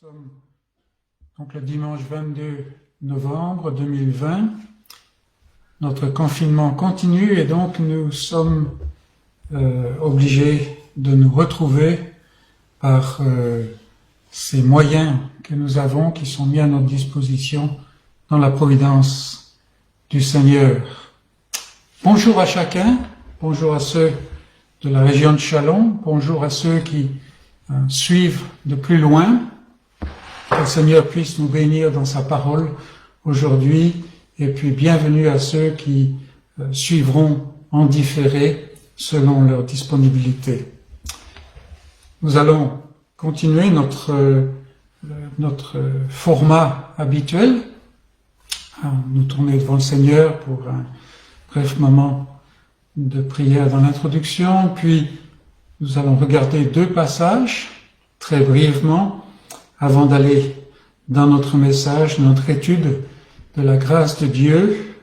sommes donc le dimanche 22 novembre 2020. Notre confinement continue et donc nous sommes obligés de nous retrouver par ces moyens que nous avons qui sont mis à notre disposition dans la providence du Seigneur. Bonjour à chacun, bonjour à ceux de la région de Châlons, bonjour à ceux qui suivent de plus loin. Que le Seigneur puisse nous bénir dans sa parole aujourd'hui, et puis bienvenue à ceux qui suivront en différé selon leur disponibilité. Nous allons continuer notre format habituel, nous tourner devant le Seigneur pour un bref moment de prière dans l'introduction, puis nous allons regarder deux passages très brièvement avant d'aller dans notre message, notre étude de la grâce de Dieu,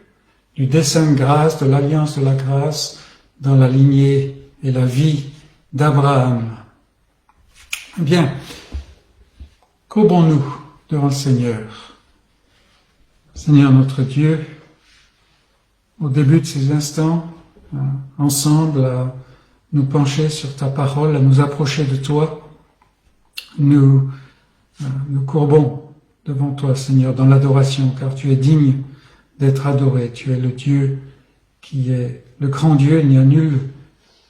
du dessein de grâce, de l'alliance de la grâce dans la lignée et la vie d'Abraham. Bien, courbons-nous devant le Seigneur. Seigneur notre Dieu, au début de ces instants, ensemble, à nous pencher sur ta parole, à nous approcher de toi, nous courbons devant toi, Seigneur, dans l'adoration, car tu es digne d'être adoré. Tu es le Dieu qui est le grand Dieu, il n'y a nul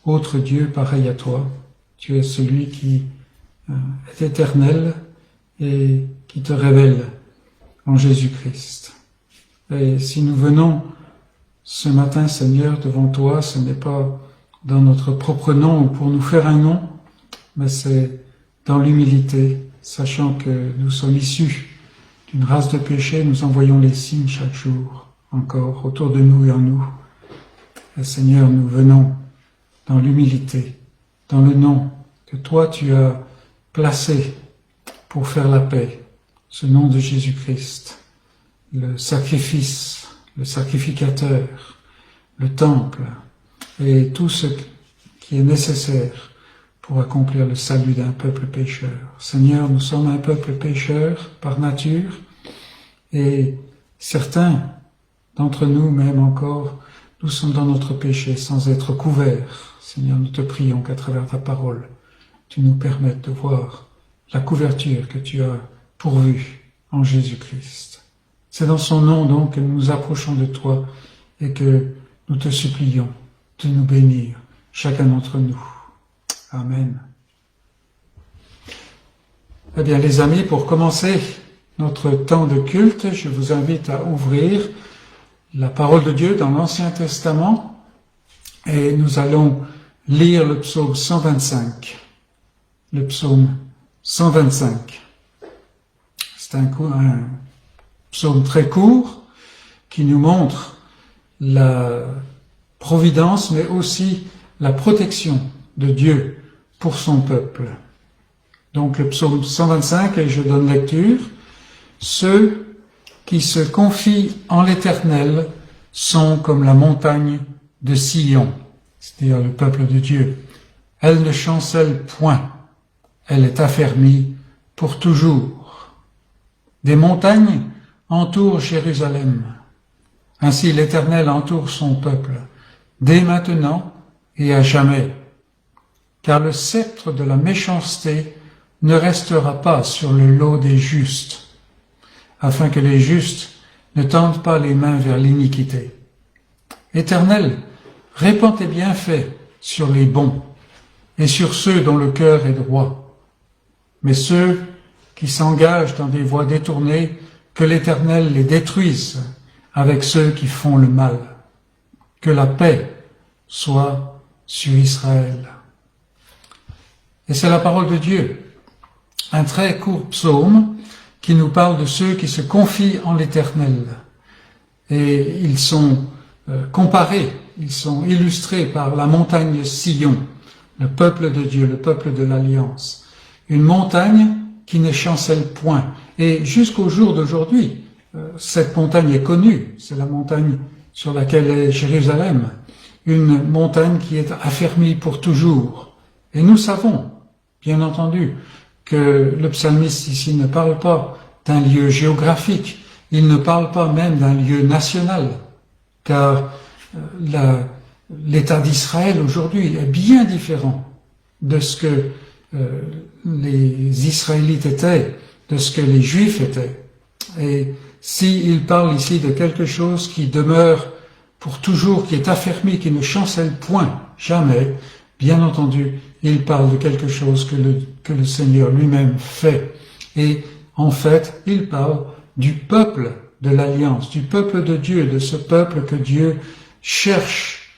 autre Dieu pareil à toi. Tu es celui qui est éternel et qui te révèle en Jésus-Christ. Et si nous venons ce matin, Seigneur, devant toi, ce n'est pas dans notre propre nom ou pour nous faire un nom, mais c'est dans l'humilité, sachant que nous sommes issus d'une race de péché, nous envoyons les signes chaque jour, encore, autour de nous et en nous. Et Seigneur, nous venons dans l'humilité, dans le nom que toi tu as placé pour faire la paix, ce nom de Jésus-Christ, le sacrifice, le sacrificateur, le temple et tout ce qui est nécessaire pour accomplir le salut d'un peuple pécheur. Seigneur, nous sommes un peuple pécheur par nature et certains d'entre nous, même encore, nous sommes dans notre péché sans être couverts. Seigneur, nous te prions qu'à travers ta parole, tu nous permettes de voir la couverture que tu as pourvue en Jésus-Christ. C'est dans son nom donc que nous nous approchons de toi et que nous te supplions de nous bénir, chacun d'entre nous. Amen. Eh bien, les amis, pour commencer notre temps de culte, je vous invite à ouvrir la parole de Dieu dans l'Ancien Testament et nous allons lire le psaume 125. Le psaume 125. C'est un psaume très court qui nous montre la providence, mais aussi la protection de Dieu pour son peuple. Donc le psaume 125, et je donne lecture. Ceux qui se confient en l'Éternel sont comme la montagne de Sion, c'est-à-dire le peuple de Dieu. Elle ne chancelle point, elle est affermie pour toujours. Des montagnes entourent Jérusalem. Ainsi l'Éternel entoure son peuple, dès maintenant et à jamais. Car le sceptre de la méchanceté ne restera pas sur le lot des justes, afin que les justes ne tendent pas les mains vers l'iniquité. Éternel, répands tes bienfaits sur les bons et sur ceux dont le cœur est droit. Mais ceux qui s'engagent dans des voies détournées, que l'Éternel les détruise avec ceux qui font le mal. Que la paix soit sur Israël. Et c'est la parole de Dieu, un très court psaume qui nous parle de ceux qui se confient en l'Éternel. Et ils sont comparés, ils sont illustrés par la montagne Sion, le peuple de Dieu, le peuple de l'Alliance. Une montagne qui ne chancelle point. Et jusqu'au jour d'aujourd'hui, cette montagne est connue, c'est la montagne sur laquelle est Jérusalem, une montagne qui est affermie pour toujours. Et nous savons, bien entendu, que le psalmiste ici ne parle pas d'un lieu géographique, il ne parle pas même d'un lieu national, car l'État d'Israël aujourd'hui est bien différent de ce que les Israélites étaient, de ce que les Juifs étaient. Et s'il parle ici de quelque chose qui demeure pour toujours, qui est affermi, qui ne chancelle point, jamais, bien entendu, il parle de quelque chose que le Seigneur lui-même fait. Et en fait, il parle du peuple de l'Alliance, du peuple de Dieu, de ce peuple que Dieu cherche,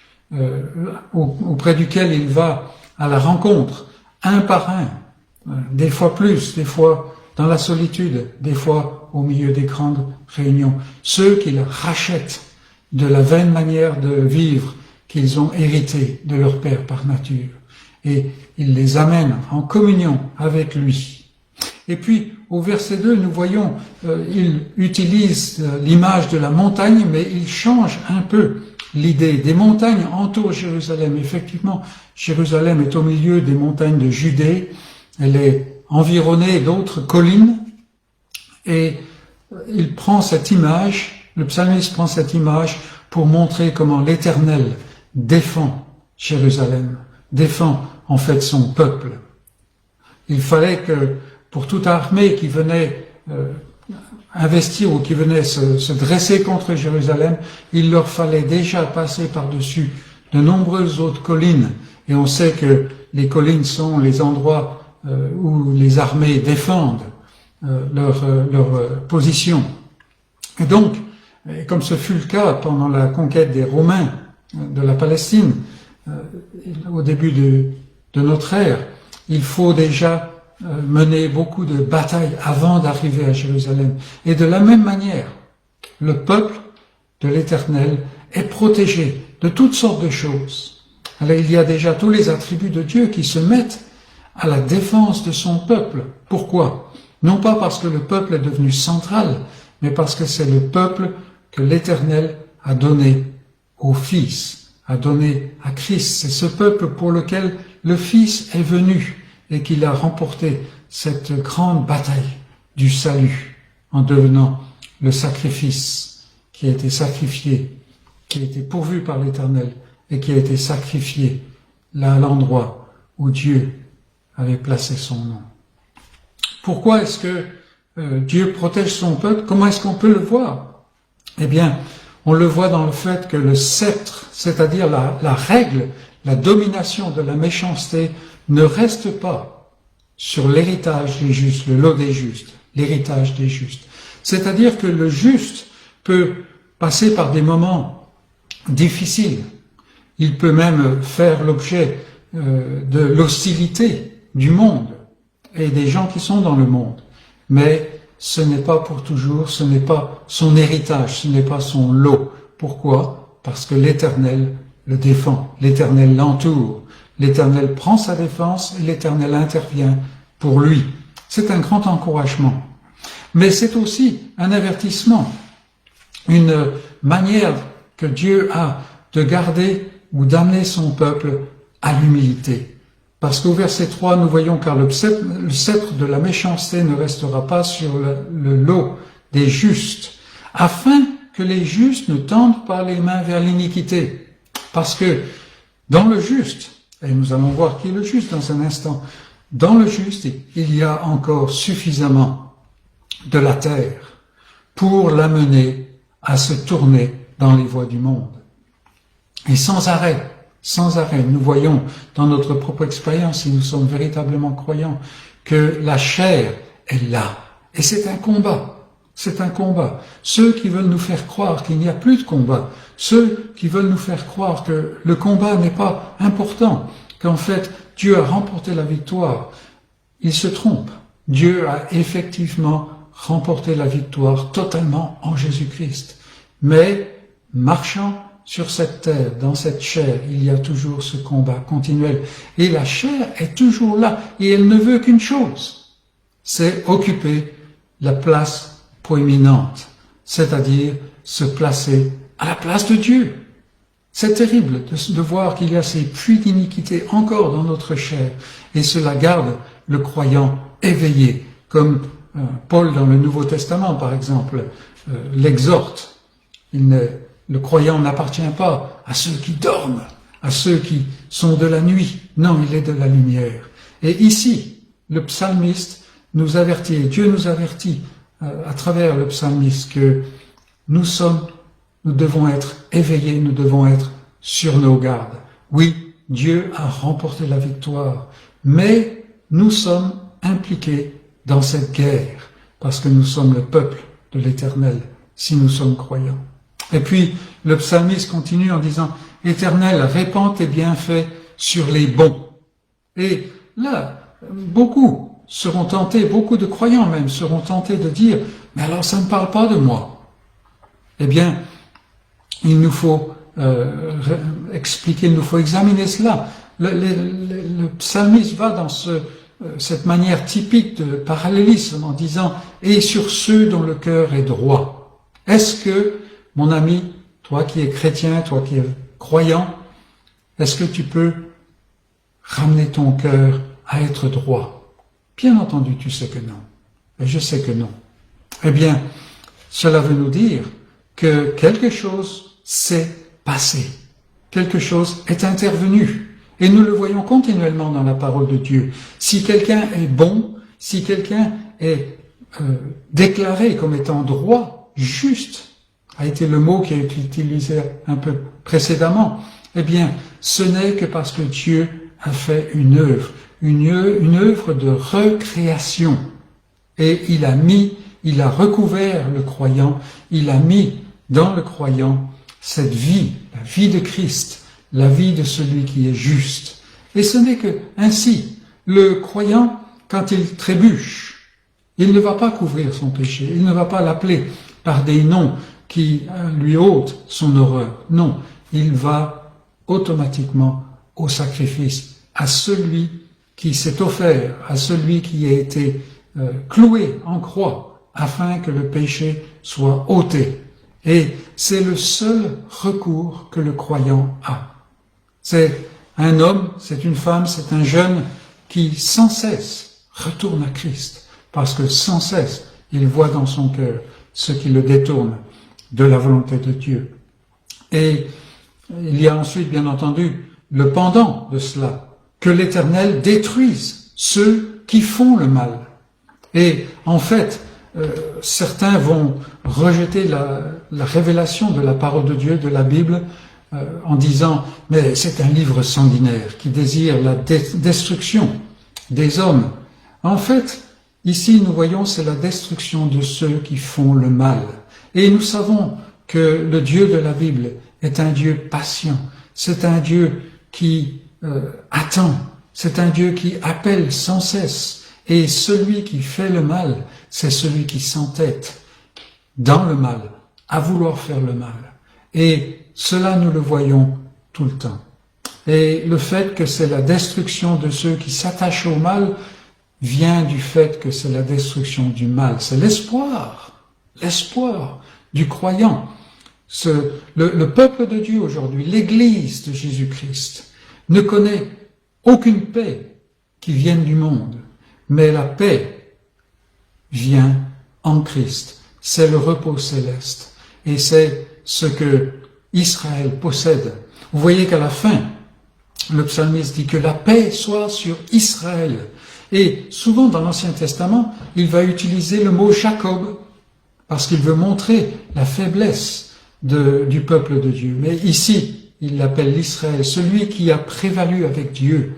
auprès duquel il va à la rencontre, un par un, des fois plus, des fois dans la solitude, des fois au milieu des grandes réunions. Ceux qu'il rachète de la vaine manière de vivre qu'ils ont hérité de leur père par nature. Et il les amène en communion avec lui. Et puis, au verset 2, nous voyons, il utilise l'image de la montagne, mais il change un peu l'idée. Des montagnes entourent Jérusalem. Effectivement, Jérusalem est au milieu des montagnes de Judée. Elle est environnée d'autres collines. Et il prend cette image, le psalmiste prend cette image pour montrer comment l'Éternel défend Jérusalem, défend en fait son peuple. Il fallait que pour toute armée qui venait investir ou qui venait se dresser contre Jérusalem, il leur fallait déjà passer par-dessus de nombreuses autres collines. Et on sait que les collines sont les endroits où les armées défendent leur position. Et donc, comme ce fut le cas pendant la conquête des Romains de la Palestine, au début de notre ère, il faut déjà mener beaucoup de batailles avant d'arriver à Jérusalem. Et de la même manière, le peuple de l'Éternel est protégé de toutes sortes de choses. Alors il y a déjà tous les attributs de Dieu qui se mettent à la défense de son peuple. Pourquoi? Non pas parce que le peuple est devenu central, mais parce que c'est le peuple que l'Éternel a donné au Fils, a donné à Christ. C'est ce peuple pour lequel le Fils est venu et qu'il a remporté cette grande bataille du salut en devenant le sacrifice qui a été sacrifié, qui a été pourvu par l'Éternel et qui a été sacrifié là à l'endroit où Dieu avait placé son nom. Pourquoi est-ce que Dieu protège son peuple? Comment est-ce qu'on peut le voir? Eh bien, on le voit dans le fait que le sceptre, c'est-à-dire la règle, la domination de la méchanceté, ne reste pas sur l'héritage des justes, le lot des justes, l'héritage des justes. C'est-à-dire que le juste peut passer par des moments difficiles. Il peut même faire l'objet de l'hostilité du monde et des gens qui sont dans le monde. Mais ce n'est pas pour toujours, ce n'est pas son héritage, ce n'est pas son lot. Pourquoi? Parce que l'Éternel le défend, l'Éternel l'entoure, l'Éternel prend sa défense et l'Éternel intervient pour lui. C'est un grand encouragement. Mais c'est aussi un avertissement, une manière que Dieu a de garder ou d'amener son peuple à l'humilité. Parce qu'au verset 3, nous voyons car le sceptre de la méchanceté ne restera pas sur le lot des justes, afin que les justes ne tendent pas les mains vers l'iniquité. Parce que dans le juste, et nous allons voir qui est le juste dans un instant, dans le juste, il y a encore suffisamment de la terre pour l'amener à se tourner dans les voies du monde. Et sans arrêt, nous voyons dans notre propre expérience, si nous sommes véritablement croyants, que la chair est là. Et c'est un combat. C'est un combat. Ceux qui veulent nous faire croire qu'il n'y a plus de combat, ceux qui veulent nous faire croire que le combat n'est pas important, qu'en fait Dieu a remporté la victoire, ils se trompent. Dieu a effectivement remporté la victoire totalement en Jésus-Christ. Mais marchant sur cette terre, dans cette chair, il y a toujours ce combat continuel. Et la chair est toujours là, et elle ne veut qu'une chose, c'est occuper la place proéminente, c'est-à-dire se placer à la place de Dieu. C'est terrible de voir qu'il y a ces puits d'iniquité encore dans notre chair, et cela garde le croyant éveillé, comme Paul dans le Nouveau Testament, par exemple, l'exhorte. Le croyant n'appartient pas à ceux qui dorment, à ceux qui sont de la nuit. Non, il est de la lumière. Et ici, le psalmiste nous avertit, et Dieu nous avertit à travers le psalmiste que nous devons être éveillés, nous devons être sur nos gardes. Oui, Dieu a remporté la victoire, mais nous sommes impliqués dans cette guerre, parce que nous sommes le peuple de l'Éternel, si nous sommes croyants. Et puis, le psalmiste continue en disant « Éternel, répands tes bienfaits sur les bons ». Et là, beaucoup seront tentés, beaucoup de croyants même seront tentés de dire « Mais alors ça ne parle pas de moi ». Eh bien, il nous faut expliquer, il nous faut examiner cela. Le psalmiste va dans cette manière typique de parallélisme en disant « Et sur ceux dont le cœur est droit ». Est-ce que, mon ami, toi qui es chrétien, toi qui es croyant, est-ce que tu peux ramener ton cœur à être droit? Bien entendu, tu sais que non. Et je sais que non. Eh bien, cela veut nous dire que quelque chose s'est passé. Quelque chose est intervenu. Et nous le voyons continuellement dans la parole de Dieu. Si quelqu'un est bon, si quelqu'un est déclaré comme étant droit, juste, a été le mot qui a été utilisé un peu précédemment, eh bien, ce n'est que parce que Dieu a fait une œuvre de recréation. Et il a recouvert le croyant, il a mis dans le croyant cette vie, la vie de Christ, la vie de celui qui est juste. Et ce n'est que ainsi, le croyant, quand il trébuche, il ne va pas couvrir son péché, il ne va pas l'appeler par des noms qui lui ôtent son horreur. Non, il va automatiquement au sacrifice, à celui qui s'est offert, à celui qui a été cloué en croix, afin que le péché soit ôté. Et c'est le seul recours que le croyant a. C'est un homme, c'est une femme, c'est un jeune qui sans cesse retourne à Christ, parce que sans cesse il voit dans son cœur ce qui le détourne de la volonté de Dieu. Et il y a ensuite, bien entendu, le pendant de cela, que l'Éternel détruise ceux qui font le mal. Et en fait, certains vont rejeter la révélation de la parole de Dieu, de la Bible, en disant « mais c'est un livre sanguinaire qui désire la destruction des hommes ». En fait, ici nous voyons c'est la destruction de ceux qui font le mal. Et nous savons que le Dieu de la Bible est un Dieu patient, c'est un Dieu qui attend, c'est un Dieu qui appelle sans cesse. Et celui qui fait le mal, c'est celui qui s'entête dans le mal, à vouloir faire le mal. Et cela, nous le voyons tout le temps. Et le fait que c'est la destruction de ceux qui s'attachent au mal vient du fait que c'est la destruction du mal. C'est l'espoir du croyant. Le peuple de Dieu aujourd'hui, l'Église de Jésus-Christ, ne connaît aucune paix qui vienne du monde. Mais la paix vient en Christ. C'est le repos céleste. Et c'est ce que Israël possède. Vous voyez qu'à la fin, le psalmiste dit que la paix soit sur Israël. Et souvent dans l'Ancien Testament, il va utiliser le mot Jacob, parce qu'il veut montrer la faiblesse du peuple de Dieu. Mais ici, il l'appelle l'Israël, celui qui a prévalu avec Dieu.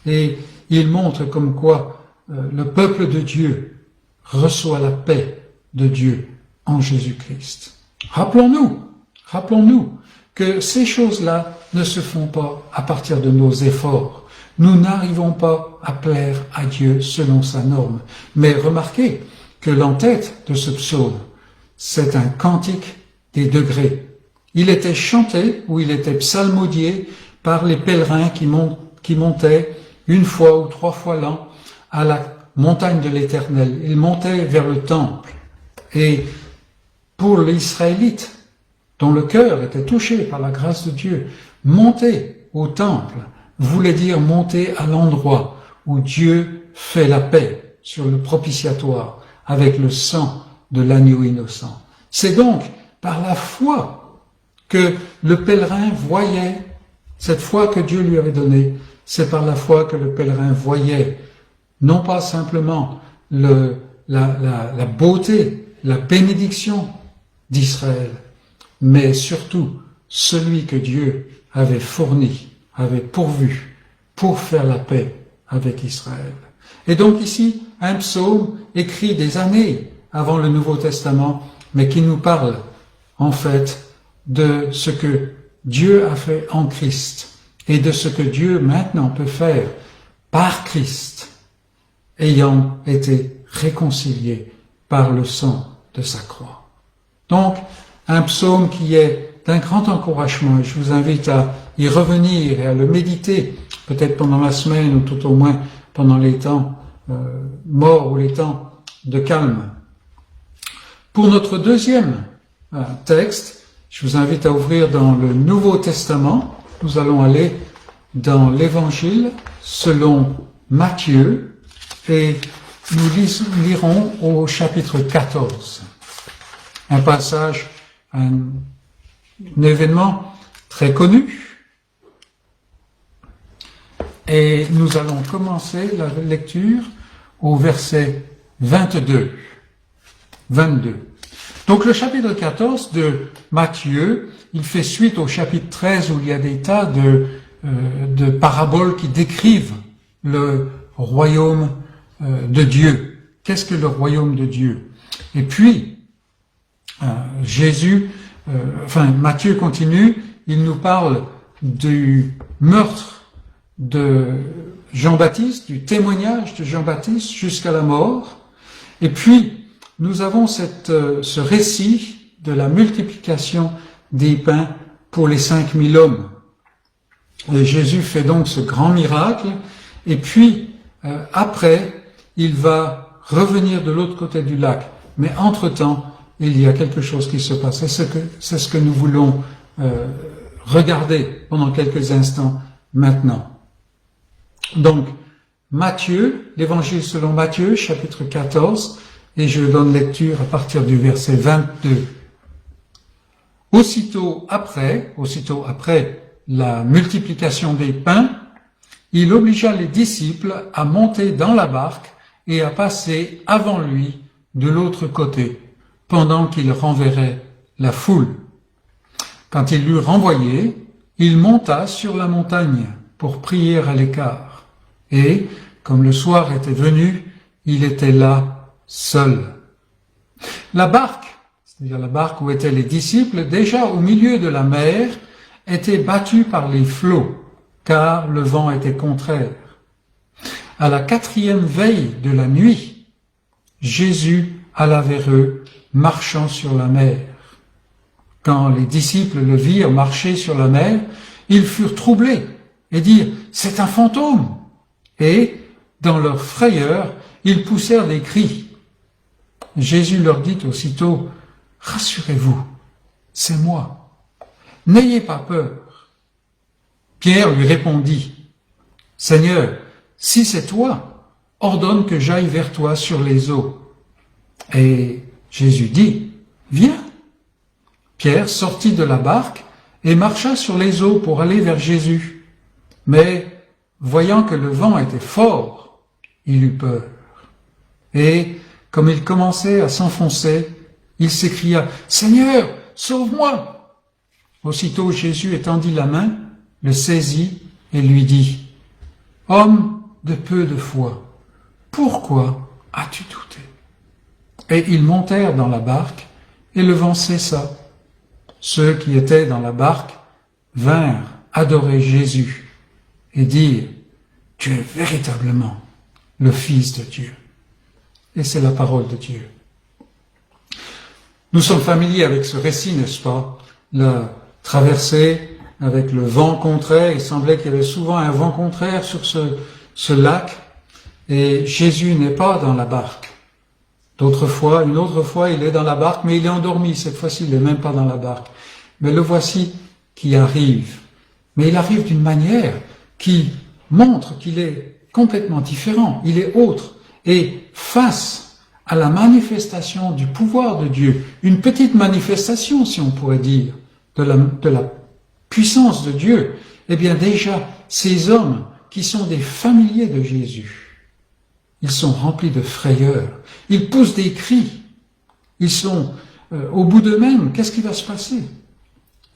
Et il montre comme quoi le peuple de Dieu reçoit la paix de Dieu en Jésus-Christ. Rappelons-nous que ces choses-là ne se font pas à partir de nos efforts. Nous n'arrivons pas à plaire à Dieu selon sa norme. Mais remarquez que l'entête de ce psaume, c'est un cantique des degrés. Il était chanté ou il était psalmodié par les pèlerins qui montaient une fois ou 3 fois l'an à la montagne de l'Éternel. Ils montaient vers le temple. Et pour les Israélites, dont le cœur était touché par la grâce de Dieu, monter au temple voulait dire monter à l'endroit où Dieu fait la paix sur le propitiatoire avec le sang de l'agneau innocent. C'est donc par la foi que le pèlerin voyait, cette foi que Dieu lui avait donnée, c'est par la foi que le pèlerin voyait, non pas simplement la beauté, la bénédiction d'Israël, mais surtout celui que Dieu avait fourni, avait pourvu pour faire la paix avec Israël. Et donc ici, un psaume écrit des années avant le Nouveau Testament, mais qui nous parle en fait de ce que Dieu a fait en Christ et de ce que Dieu maintenant peut faire par Christ, ayant été réconcilié par le sang de sa croix. Donc, un psaume qui est d'un grand encouragement, et je vous invite à y revenir et à le méditer, peut-être pendant la semaine ou tout au moins pendant les temps morts ou les temps de calme. Pour notre deuxième texte, je vous invite à ouvrir dans le Nouveau Testament. Nous allons aller dans l'Évangile selon Matthieu et nous lirons au chapitre 14. Un passage, un événement très connu. Et nous allons commencer la lecture au verset 22. Donc le chapitre 14 de Matthieu, il fait suite au chapitre 13 où il y a des tas de paraboles qui décrivent le royaume de Dieu. Qu'est-ce que le royaume de Dieu? Et puis, Matthieu continue, il nous parle du meurtre de Jean-Baptiste, du témoignage de Jean-Baptiste jusqu'à la mort. Et puis, nous avons ce récit de la multiplication des pains pour les 5000 hommes. Et Jésus fait donc ce grand miracle. Et puis, après, il va revenir de l'autre côté du lac. Mais entre-temps, il y a quelque chose qui se passe. C'est ce que nous voulons regarder pendant quelques instants maintenant. Donc, Matthieu, l'Évangile selon Matthieu, chapitre 14, et je donne lecture à partir du verset 22. Aussitôt après la multiplication des pains, il obligea les disciples à monter dans la barque et à passer avant lui de l'autre côté, pendant qu'il renverrait la foule. Quand il l'eut renvoyé, il monta sur la montagne pour prier à l'écart. Et, comme le soir était venu, il était là, seul. La barque, c'est-à-dire la barque où étaient les disciples, déjà au milieu de la mer, était battue par les flots, car le vent était contraire. À la 4e veille de la nuit, Jésus alla vers eux, marchant sur la mer. Quand les disciples le virent marcher sur la mer, ils furent troublés et dirent « C'est un fantôme !» Et, dans leur frayeur, ils poussèrent des cris. Jésus leur dit aussitôt « Rassurez-vous, c'est moi. N'ayez pas peur. » Pierre lui répondit « Seigneur, si c'est toi, ordonne que j'aille vers toi sur les eaux. » Et Jésus dit « Viens. » Pierre sortit de la barque et marcha sur les eaux pour aller vers Jésus. Mais, voyant que le vent était fort, il eut peur. Et, comme il commençait à s'enfoncer, il s'écria « Seigneur, sauve-moi » Aussitôt Jésus étendit la main, le saisit et lui dit « Homme de peu de foi, pourquoi as-tu douté ?» Et ils montèrent dans la barque, et le vent cessa. Ceux qui étaient dans la barque vinrent adorer Jésus et dire « Tu es véritablement le Fils de Dieu. » Et c'est la parole de Dieu. Nous sommes familiers avec ce récit, n'est-ce pas? La traversée avec le vent contraire. Il semblait qu'il y avait souvent un vent contraire sur ce lac. Et Jésus n'est pas dans la barque. Une autre fois, il est dans la barque, mais il est endormi. Cette fois-ci, il n'est même pas dans la barque. Mais le voici qui arrive. Mais il arrive d'une manière qui montre qu'il est complètement différent, il est autre. Et face à la manifestation du pouvoir de Dieu, une petite manifestation, si on pourrait dire, de la puissance de Dieu, eh bien déjà, ces hommes qui sont des familiers de Jésus, ils sont remplis de frayeur, ils poussent des cris, ils sont au bout d'eux-mêmes. Qu'est-ce qui va se passer?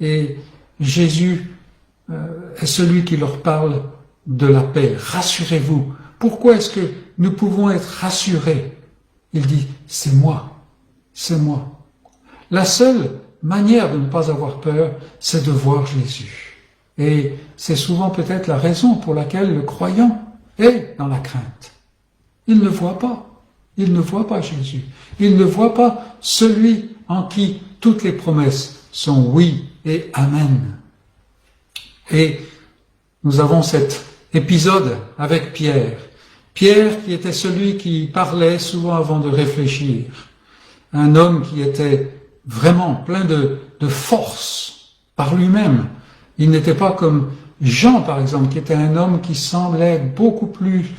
Et Jésus est celui qui leur parle de la paix. Rassurez-vous. Pourquoi est-ce que nous pouvons être rassurés? Il dit, c'est moi, c'est moi. La seule manière de ne pas avoir peur, c'est de voir Jésus. Et c'est souvent peut-être la raison pour laquelle le croyant est dans la crainte. Il ne voit pas. Il ne voit pas Jésus. Il ne voit pas celui en qui toutes les promesses sont oui et amen. Et nous avons cet épisode avec Pierre. Pierre qui était celui qui parlait souvent avant de réfléchir. Un homme qui était vraiment plein de force par lui-même. Il n'était pas comme Jean, par exemple, qui était un homme qui semblait beaucoup plus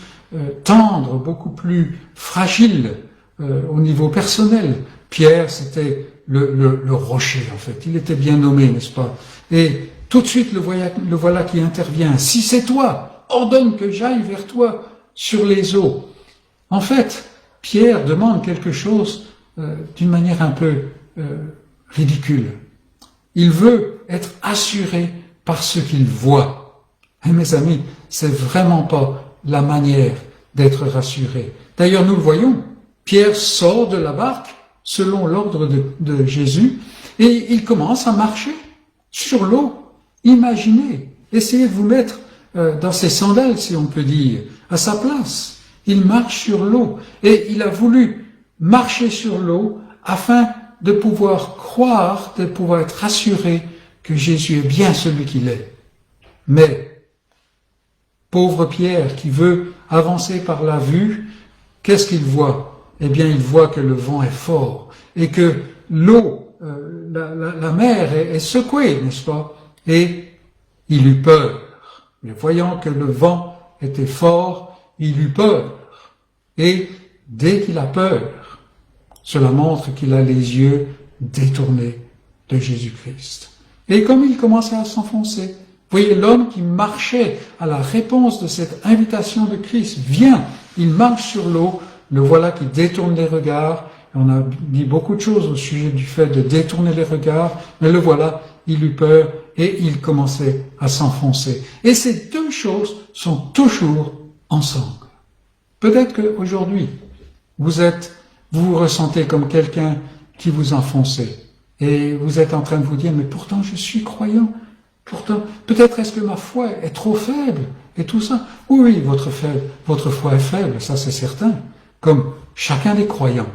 tendre, beaucoup plus fragile au niveau personnel. Pierre, c'était le rocher, en fait. Il était bien nommé, n'est-ce pas? Et tout de suite, le voilà qui intervient. Si c'est toi, ordonne que j'aille vers toi sur les eaux. En fait, Pierre demande quelque chose d'une manière un peu ridicule. Il veut être assuré par ce qu'il voit. Et mes amis, c'est vraiment pas la manière d'être rassuré. D'ailleurs, nous le voyons, Pierre sort de la barque, selon l'ordre de Jésus, et il commence à marcher sur l'eau. Imaginez, essayez de vous mettre dans ses sandales, si on peut dire, à sa place. Il marche sur l'eau, et il a voulu marcher sur l'eau afin de pouvoir croire, de pouvoir être rassuré que Jésus est bien celui qu'il est. Mais, pauvre Pierre qui veut avancer par la vue, qu'est-ce qu'il voit? Eh bien, il voit que le vent est fort et que l'eau, la mer est secouée, n'est-ce pas? Et il eut peur. Mais voyant que le vent était fort, il eut peur. Et dès qu'il a peur, cela montre qu'il a les yeux détournés de Jésus-Christ. Et comme il commençait à s'enfoncer, vous voyez l'homme qui marchait à la réponse de cette invitation de Christ, viens, il marche sur l'eau, le voilà qui détourne les regards. On a dit beaucoup de choses au sujet du fait de détourner les regards, mais le voilà, il eut peur et il commençait à s'enfoncer. Et ces deux choses sont toujours ensemble. Peut-être qu'aujourd'hui, vous vous ressentez comme quelqu'un qui vous enfonçait. Et vous êtes en train de vous dire, mais pourtant je suis croyant. Pourtant, peut-être est-ce que ma foi est trop faible et tout ça. Oui, votre foi est faible, ça c'est certain. Comme chacun des croyants.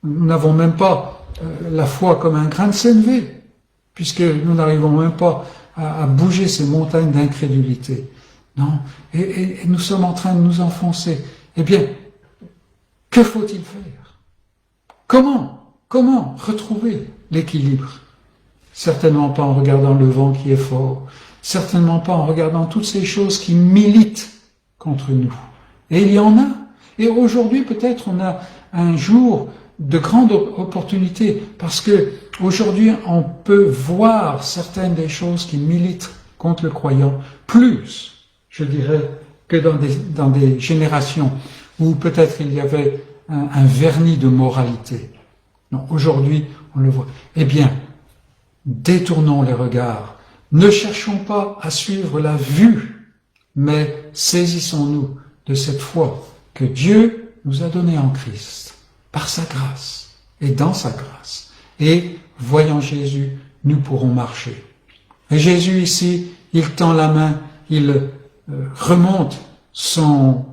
Nous n'avons même pas la foi comme un grain de sénévé, puisque nous n'arrivons même pas à bouger ces montagnes d'incrédulité. Non, et nous sommes en train de nous enfoncer. Eh bien, que faut-il faire? Comment retrouver l'équilibre? Certainement pas en regardant le vent qui est fort, certainement pas en regardant toutes ces choses qui militent contre nous. Et il y en a. Et aujourd'hui, peut-être, on a un jour de grande opportunité, parce que aujourd'hui, on peut voir certaines des choses qui militent contre le croyant, plus, je dirais, que dans des générations où peut-être il y avait un vernis de moralité. Non, aujourd'hui, on le voit. Eh bien, détournons les regards. Ne cherchons pas à suivre la vue, mais saisissons-nous de cette foi que Dieu nous a donnée en Christ, par sa grâce et dans sa grâce. Et, voyant Jésus, nous pourrons marcher. Et Jésus ici, il tend la main, il remonte son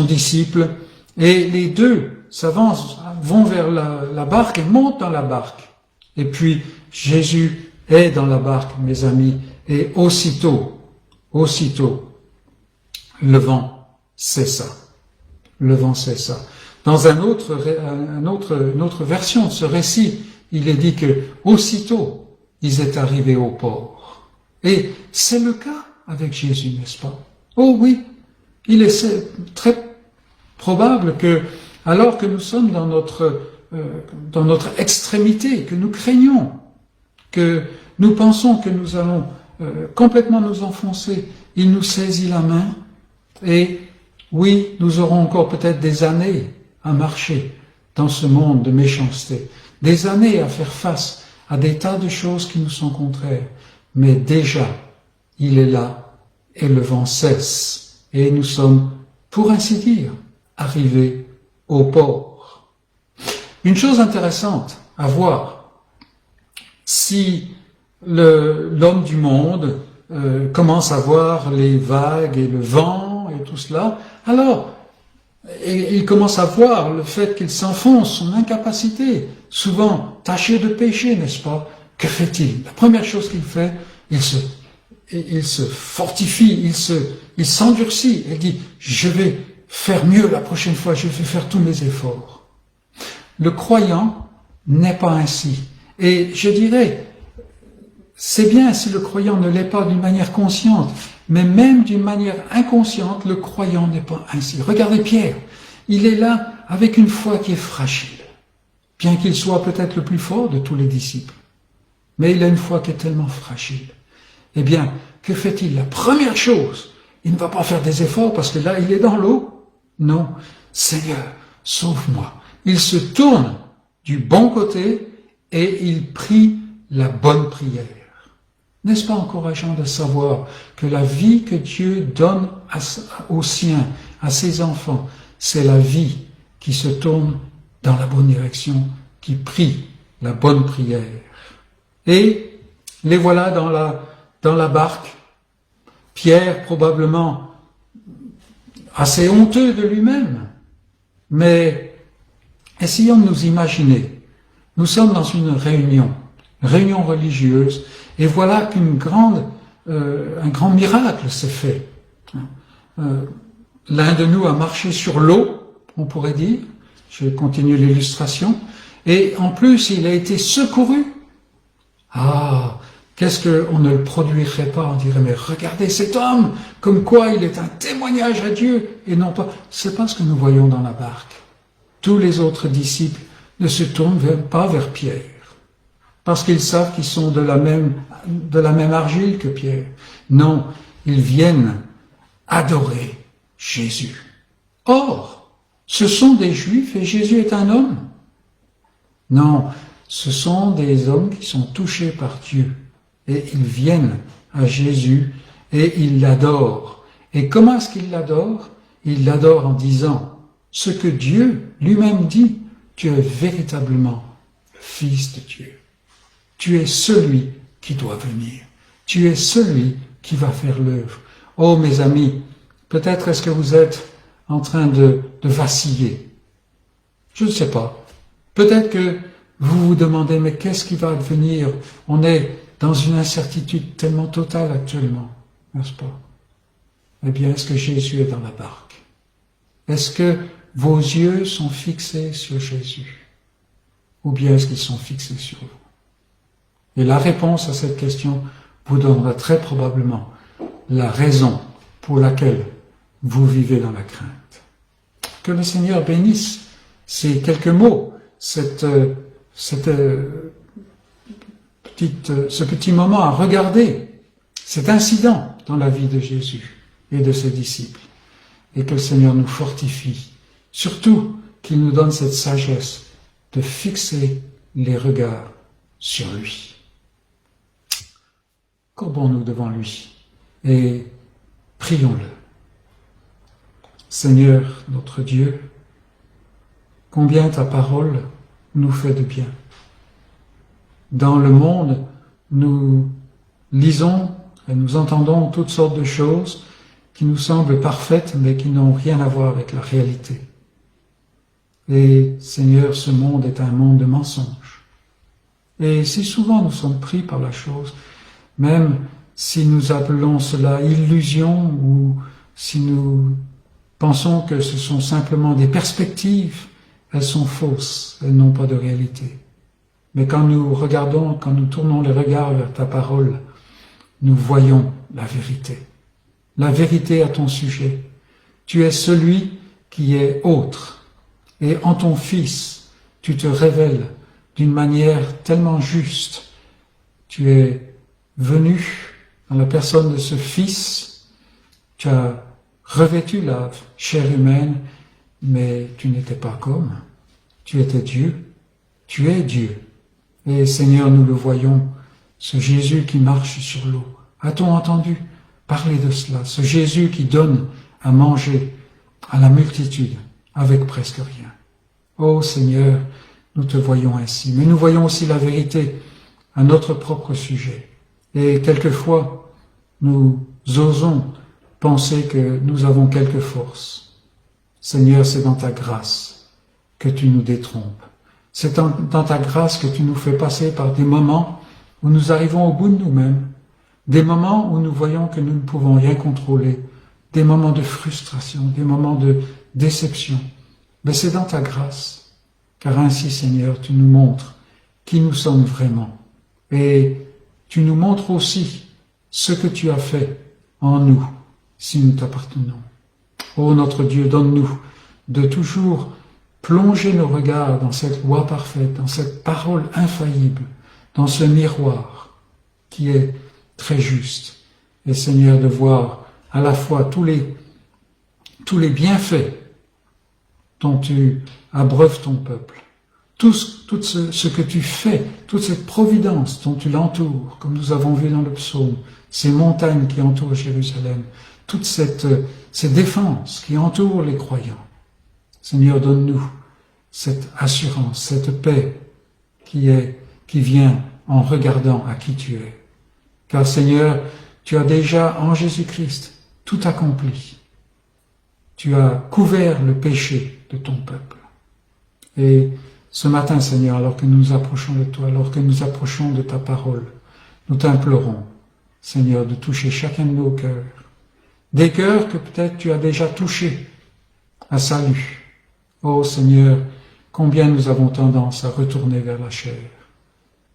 disciple, et les deux s'avancent, vont vers la barque et montent dans la barque. Et puis, Jésus est dans la barque, mes amis, et aussitôt, le vent cessa. Le vent cessa. Dans une autre version de ce récit, il est dit que aussitôt, ils étaient arrivés au port. Et c'est le cas avec Jésus, n'est-ce pas? Oh oui, Il est très probable que, alors que nous sommes dans notre extrémité, que nous craignons, que nous pensons que nous allons complètement nous enfoncer, il nous saisit la main et oui, nous aurons encore peut-être des années à marcher dans ce monde de méchanceté, des années à faire face à des tas de choses qui nous sont contraires, mais déjà, il est là et le vent cesse et nous sommes, pour ainsi dire, arrivés au port. Une chose intéressante à voir, si l'homme du monde commence à voir les vagues et le vent et tout cela, alors il commence à voir le fait qu'il s'enfonce, son incapacité, souvent taché de péché, n'est-ce pas? Que fait-il? La première chose qu'il fait, il se fortifie, il s'endurcit, il dit, je vais faire mieux la prochaine fois, je vais faire tous mes efforts. Le croyant n'est pas ainsi. Et je dirais, c'est bien si le croyant ne l'est pas d'une manière consciente, mais même d'une manière inconsciente, le croyant n'est pas ainsi. Regardez Pierre, il est là avec une foi qui est fragile, bien qu'il soit peut-être le plus fort de tous les disciples. Mais il a une foi qui est tellement fragile. Eh bien, que fait-il? La première chose, il ne va pas faire des efforts parce que là, il est dans l'eau. Non, Seigneur, sauve-moi. Il se tourne du bon côté et il prie la bonne prière. N'est-ce pas encourageant de savoir que la vie que Dieu donne aux siens, à ses enfants, c'est la vie qui se tourne dans la bonne direction, qui prie la bonne prière. Et les voilà dans la barque. Pierre, probablement assez honteux de lui-même, mais essayons de nous imaginer. Nous sommes dans une réunion religieuse, et voilà qu'un grand miracle s'est fait. L'un de nous a marché sur l'eau, on pourrait dire, je continue l'illustration, et en plus il a été secouru. Ah, qu'est-ce qu'on ne le produirait pas? On dirait, mais regardez cet homme, comme quoi il est un témoignage à Dieu, et non pas, c'est pas ce que nous voyons dans la barque. Tous les autres disciples ne se tournent pas vers Pierre, parce qu'ils savent qu'ils sont de la même argile que Pierre. Non, ils viennent adorer Jésus. Or, ce sont des Juifs et Jésus est un homme. Non, ce sont des hommes qui sont touchés par Dieu et ils viennent à Jésus et ils l'adorent. Et comment est-ce qu'ils l'adorent? Ils l'adorent en disant ce que Dieu lui-même dit, tu es véritablement le Fils de Dieu. Tu es celui qui doit venir. Tu es celui qui va faire l'œuvre. Oh mes amis, peut-être est-ce que vous êtes en train de vaciller. Je ne sais pas. Peut-être que vous vous demandez, mais qu'est-ce qui va advenir? On est dans une incertitude tellement totale actuellement, n'est-ce pas? Eh bien, est-ce que Jésus est dans la barque? Est-ce que vos yeux sont fixés sur Jésus? Ou bien est-ce qu'ils sont fixés sur vous? Et la réponse à cette question vous donnera très probablement la raison pour laquelle vous vivez dans la crainte. Que le Seigneur bénisse ces quelques mots, ce petit moment à regarder, cet incident dans la vie de Jésus et de ses disciples. Et que le Seigneur nous fortifie, surtout qu'il nous donne cette sagesse de fixer les regards sur lui. Courbons-nous devant lui et prions-le. Seigneur, notre Dieu, combien ta parole nous fait de bien. Dans le monde, nous lisons et nous entendons toutes sortes de choses qui nous semblent parfaites, mais qui n'ont rien à voir avec la réalité. Et Seigneur, ce monde est un monde de mensonges. Et si souvent nous sommes pris par la chose, même si nous appelons cela illusion ou si nous pensons que ce sont simplement des perspectives, elles sont fausses, elles n'ont pas de réalité. Mais quand nous regardons, quand nous tournons les regards vers ta parole, nous voyons la vérité. La vérité à ton sujet. Tu es celui qui est autre. Et en ton Fils, tu te révèles d'une manière tellement juste. Tu es venu dans la personne de ce Fils. Tu as revêtu la chair humaine, mais tu n'étais pas comme. Tu étais Dieu. Tu es Dieu. Et Seigneur, nous le voyons, ce Jésus qui marche sur l'eau. A-t-on entendu parler de cela? Ce Jésus qui donne à manger à la multitude avec presque rien. Ô Seigneur, nous te voyons ainsi, mais nous voyons aussi la vérité à notre propre sujet. Et quelquefois, nous osons penser que nous avons quelque force. Seigneur, c'est dans ta grâce que tu nous détrompes. C'est dans ta grâce que tu nous fais passer par des moments où nous arrivons au bout de nous-mêmes, des moments où nous voyons que nous ne pouvons rien contrôler, des moments de frustration, des moments de déception. Mais c'est dans ta grâce, car ainsi, Seigneur, tu nous montres qui nous sommes vraiment. Et tu nous montres aussi ce que tu as fait en nous, si nous t'appartenons. Ô notre Dieu, donne-nous de toujours plonger nos regards dans cette loi parfaite, dans cette parole infaillible, dans ce miroir qui est très juste. Et Seigneur, de voir à la fois tous les bienfaits dont tu abreuves ton peuple, tout ce que tu fais, toute cette providence dont tu l'entoures, comme nous avons vu dans le psaume, ces montagnes qui entourent Jérusalem, toute ces défenses qui entourent les croyants. Seigneur, donne-nous cette assurance, cette paix qui vient en regardant à qui tu es. Car Seigneur, tu as déjà en Jésus-Christ tout accompli. Tu as couvert le péché de ton peuple. Et ce matin, Seigneur, alors que nous nous approchons de toi, alors que nous approchons de ta parole, nous t'implorons, Seigneur, de toucher chacun de nos cœurs. Des cœurs que peut-être tu as déjà touchés à salut. Ô Seigneur, combien nous avons tendance à retourner vers la chair,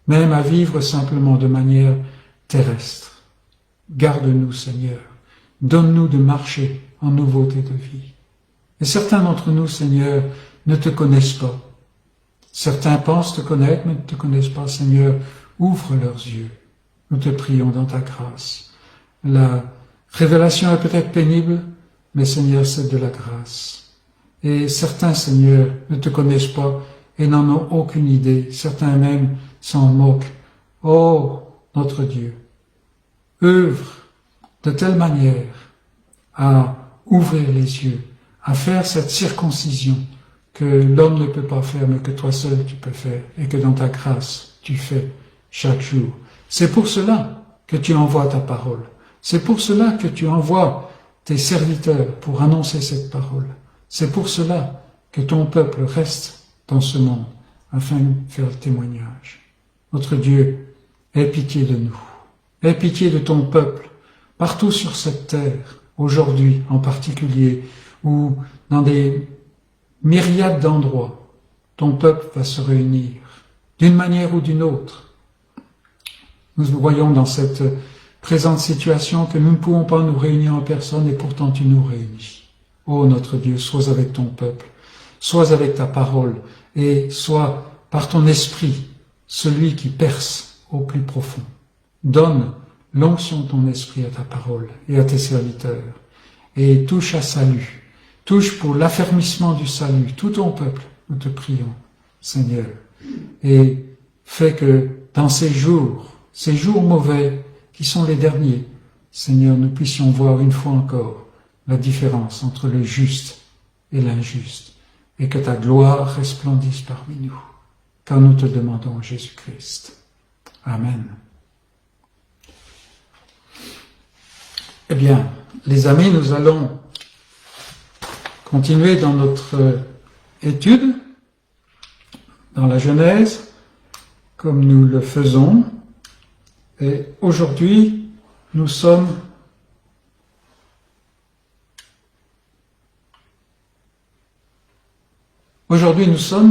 même à vivre simplement de manière terrestre. Garde-nous, Seigneur. Donne-nous de marcher en nouveauté de vie. Et certains d'entre nous, Seigneur, ne te connaissent pas. Certains pensent te connaître, mais ne te connaissent pas, Seigneur. Ouvre leurs yeux. Nous te prions dans ta grâce. La révélation est peut-être pénible, mais Seigneur, c'est de la grâce. Et certains, Seigneur, ne te connaissent pas et n'en ont aucune idée. Certains même s'en moquent. Oh, notre Dieu, œuvre de telle manière à ouvrir les yeux, à faire cette circoncision que l'homme ne peut pas faire, mais que toi seul tu peux faire, et que dans ta grâce tu fais chaque jour. C'est pour cela que tu envoies ta parole. C'est pour cela que tu envoies tes serviteurs pour annoncer cette parole. C'est pour cela que ton peuple reste dans ce monde, afin de faire le témoignage. Notre Dieu, aie pitié de nous. Aie pitié de ton peuple, partout sur cette terre, aujourd'hui en particulier, ou dans des myriades d'endroits, ton peuple va se réunir, d'une manière ou d'une autre. Nous voyons dans cette présente situation que nous ne pouvons pas nous réunir en personne et pourtant tu nous réunis. Ô notre Dieu, sois avec ton peuple, sois avec ta parole et sois par ton esprit celui qui perce au plus profond. Donne l'onction de ton esprit à ta parole et à tes serviteurs et touche à salut, touche pour l'affermissement du salut tout ton peuple, nous te prions, Seigneur, et fais que dans ces jours mauvais qui sont les derniers, Seigneur, nous puissions voir une fois encore la différence entre le juste et l'injuste, et que ta gloire resplendisse parmi nous, car nous te demandons Jésus-Christ. Amen. Eh bien, les amis, nous allons continuer dans notre étude, dans la Genèse, comme nous le faisons. Et aujourd'hui, nous sommes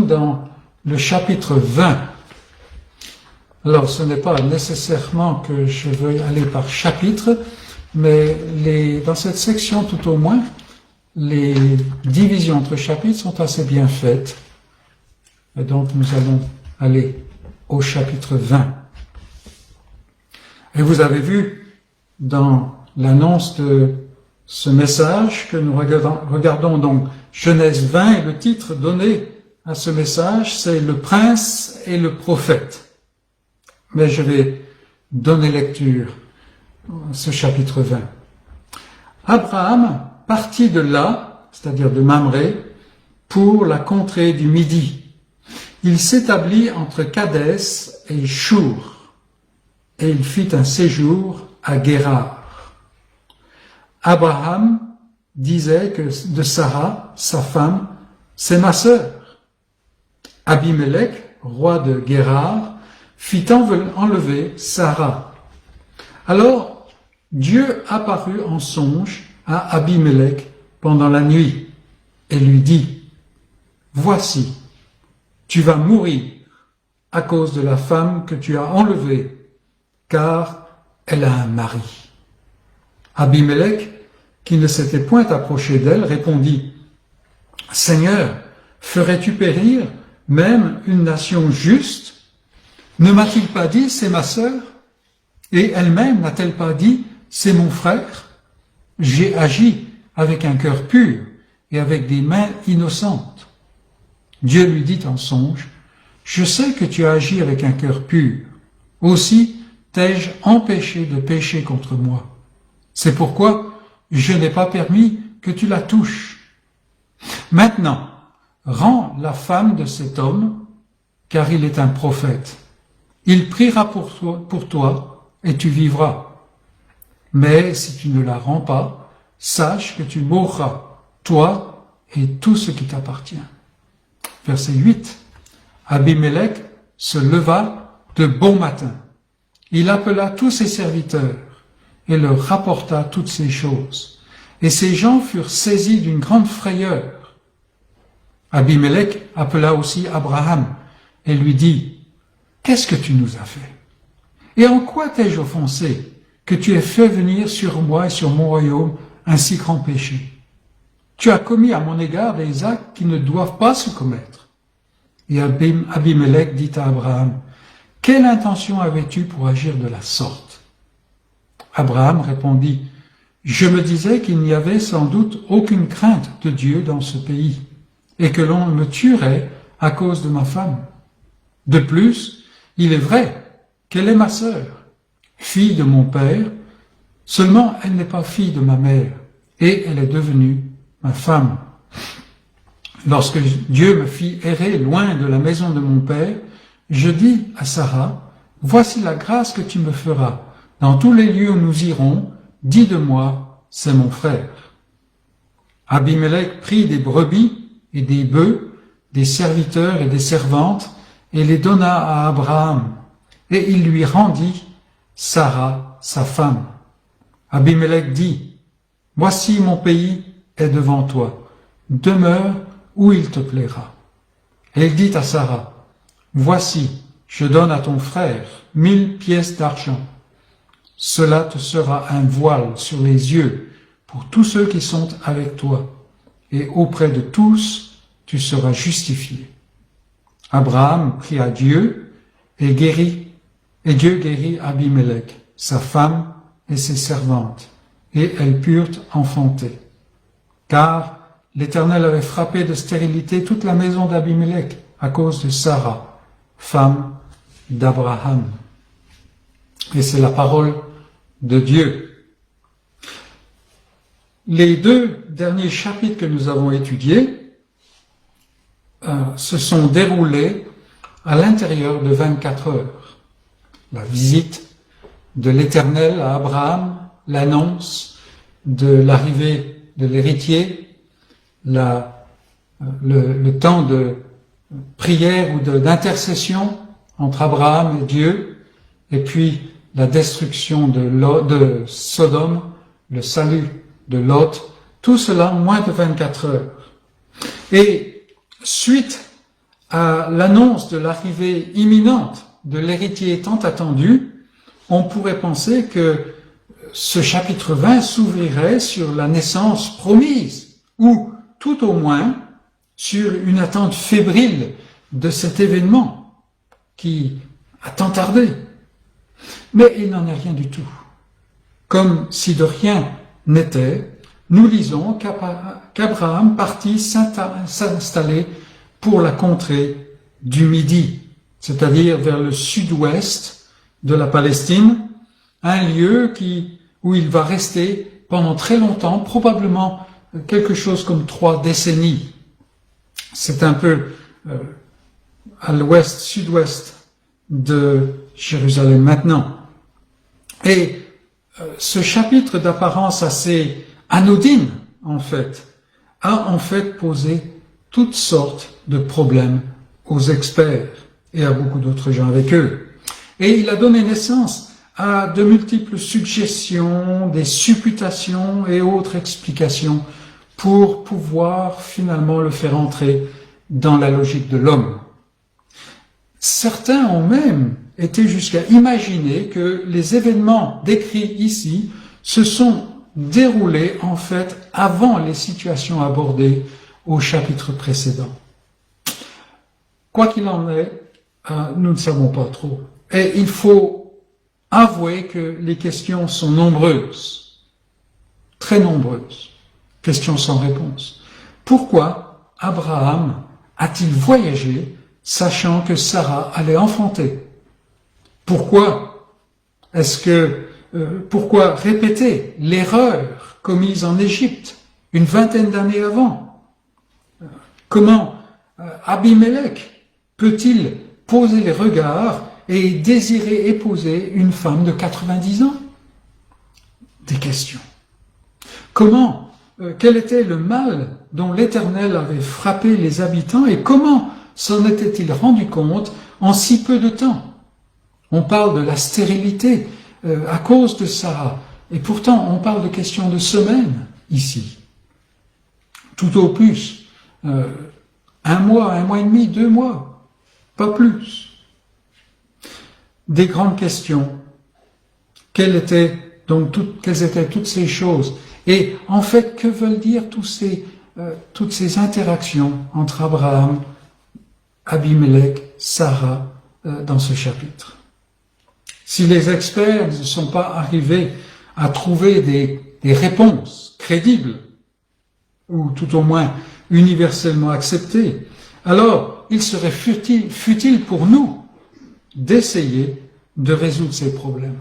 dans le chapitre 20. Alors, ce n'est pas nécessairement que je veuille aller par chapitre, mais dans cette section tout au moins, les divisions entre chapitres sont assez bien faites. Et donc nous allons aller au chapitre 20. Et vous avez vu dans l'annonce de ce message que nous regardons donc Genèse 20, et le titre donné à ce message, c'est le prince et le prophète. Mais je vais donner lecture à ce chapitre 20. Abraham partit de là, c'est-à-dire de Mamré, pour la contrée du Midi. Il s'établit entre Kadès et Shur, et il fit un séjour à Guérar. Abraham disait que de Sarah, sa femme, c'est ma sœur. Abimélec, roi de Guérar, fit enlever Sarah. Alors Dieu apparut en songe à Abimélec pendant la nuit et lui dit, « Voici, tu vas mourir à cause de la femme que tu as enlevée, car elle a un mari. » Abimélec, qui ne s'était point approché d'elle, répondit, « Seigneur, ferais-tu périr même une nation juste? Ne m'a-t-il pas dit, c'est ma sœur? Et elle-même n'a-t-elle pas dit, c'est mon frère? J'ai agi avec un cœur pur et avec des mains innocentes. » Dieu lui dit en songe, « Je sais que tu as agi avec un cœur pur. Aussi t'ai-je empêché de pécher contre moi. C'est pourquoi je n'ai pas permis que tu la touches. Maintenant, rends la femme de cet homme, car il est un prophète. Il priera pour toi et tu vivras. Mais si tu ne la rends pas, sache que tu mourras, toi et tout ce qui t'appartient. » Verset 8. Abimélec se leva de bon matin. Il appela tous ses serviteurs et leur rapporta toutes ces choses. Et ces gens furent saisis d'une grande frayeur. Abimélec appela aussi Abraham et lui dit, « Qu'est-ce que tu nous as fait? Et en quoi t'ai-je offensé que tu aies fait venir sur moi et sur mon royaume un si grand péché? Tu as commis à mon égard des actes qui ne doivent pas se commettre. » Et Abimélec dit à Abraham, « Quelle intention avais-tu pour agir de la sorte? » Abraham répondit, « Je me disais qu'il n'y avait sans doute aucune crainte de Dieu dans ce pays, et que l'on me tuerait à cause de ma femme. De plus, il est vrai qu'elle est ma sœur, fille de mon père, seulement elle n'est pas fille de ma mère, et elle est devenue ma femme. Lorsque Dieu me fit errer loin de la maison de mon père, je dis à Sarah, « Voici la grâce que tu me feras. Dans tous les lieux où nous irons, dis de moi, c'est mon frère. » Abimélec prit des brebis et des bœufs, des serviteurs et des servantes, et les donna à Abraham, et il lui rendit Sarah, sa femme. Abimélec dit, « Voici mon pays est devant toi, demeure où il te plaira. » Et il dit à Sarah, « Voici, je donne à ton frère 1000 pièces d'argent. Cela te sera un voile sur les yeux pour tous ceux qui sont avec toi, et auprès de tous tu seras justifié. » Abraham pria Dieu et Dieu guérit Abimélec, sa femme et ses servantes, et elles purent enfanter. Car l'Éternel avait frappé de stérilité toute la maison d'Abimélec à cause de Sarah, femme d'Abraham. Et c'est la parole de Dieu. Les deux derniers chapitres que nous avons étudiés se sont déroulés à l'intérieur de 24 heures. La visite de l'Éternel à Abraham, l'annonce de l'arrivée de l'héritier, le temps de prière ou d'intercession entre Abraham et Dieu, et puis la destruction de Sodome, le salut de Lot, tout cela en moins de 24 heures. Et suite à l'annonce de l'arrivée imminente de l'héritier tant attendu, on pourrait penser que ce chapitre 20 s'ouvrirait sur la naissance promise ou tout au moins sur une attente fébrile de cet événement qui a tant tardé. Mais il n'en est rien du tout. Comme si de rien n'était, nous lisons qu'Abraham partit s'installer pour la contrée du Midi, c'est-à-dire vers le sud-ouest de la Palestine, un lieu où il va rester pendant très longtemps, probablement quelque chose comme 3 décennies. C'est un peu à l'ouest, sud-ouest de Jérusalem maintenant. Et ce chapitre d'apparence assez anodine, en fait, a en fait posé toutes sortes de problèmes aux experts et à beaucoup d'autres gens avec eux. Et il a donné naissance à de multiples suggestions, des supputations et autres explications pour pouvoir finalement le faire entrer dans la logique de l'homme. Certains ont même été jusqu'à imaginer que les événements décrits ici se sont déroulés en fait avant les situations abordées au chapitre précédent. Quoi qu'il en est, nous ne savons pas trop. Et il faut avouer que les questions sont nombreuses, très nombreuses, questions sans réponse. Pourquoi Abraham a-t-il voyagé sachant que Sarah allait enfanter? Pourquoi pourquoi répéter l'erreur commise en Égypte une 20aine d'années avant? Comment Abimelech peut-il poser les regards et désirer épouser une femme de 90 ans? Des questions. Comment, quel était le mal dont l'Éternel avait frappé les habitants et comment s'en était-il rendu compte en si peu de temps? On parle de la stérilité à cause de Sarah. Et pourtant, on parle de questions de semaines ici. Tout au plus, 1 mois, 1 mois et demi, 2 mois, pas plus. Des grandes questions. Quelles étaient toutes ces choses? Et en fait, que veulent dire toutes ces interactions entre Abraham, Abimelech, Sarah dans ce chapitre? Si les experts ne sont pas arrivés à trouver des réponses crédibles, ou tout au moins universellement acceptées, alors il serait futile pour nous d'essayer de résoudre ces problèmes.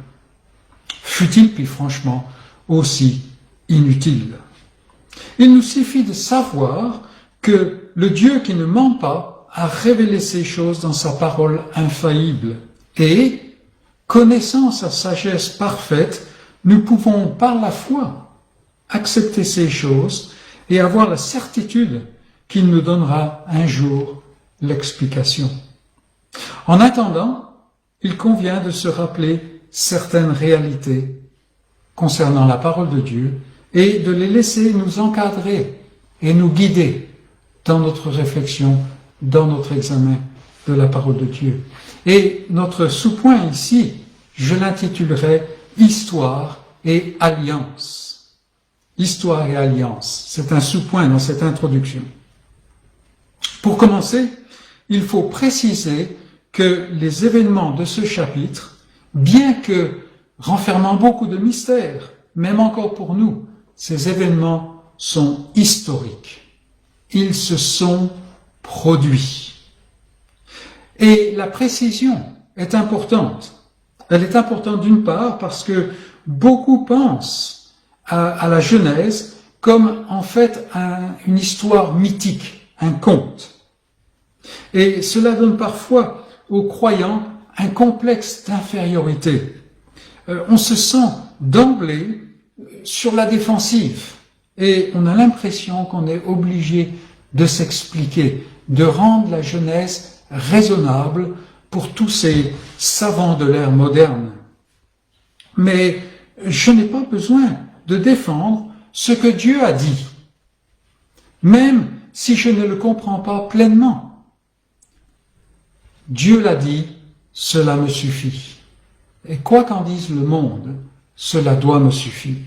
Futile, puis franchement, aussi inutile. Il nous suffit de savoir que le Dieu qui ne ment pas a révélé ces choses dans sa parole infaillible et, connaissant sa sagesse parfaite, nous pouvons par la foi accepter ces choses et avoir la certitude qu'il nous donnera un jour l'explication. En attendant, il convient de se rappeler certaines réalités concernant la parole de Dieu et de les laisser nous encadrer et nous guider dans notre réflexion, dans notre examen de la parole de Dieu. Et notre sous-point ici, je l'intitulerai « Histoire et Alliance ». Histoire et Alliance, c'est un sous-point dans cette introduction. Pour commencer, il faut préciser que les événements de ce chapitre, bien que renfermant beaucoup de mystères, même encore pour nous, ces événements sont historiques. Ils se sont produits. Et la précision est importante. Elle est importante d'une part parce que beaucoup pensent à la Genèse comme en fait une histoire mythique, un conte. Et cela donne parfois aux croyants un complexe d'infériorité. On se sent d'emblée sur la défensive et on a l'impression qu'on est obligé de s'expliquer, de rendre la Genèse raisonnable pour tous ces savants de l'ère moderne. Mais je n'ai pas besoin de défendre ce que Dieu a dit, même si je ne le comprends pas pleinement. Dieu l'a dit, cela me suffit. Et quoi qu'en dise le monde, cela doit me suffire.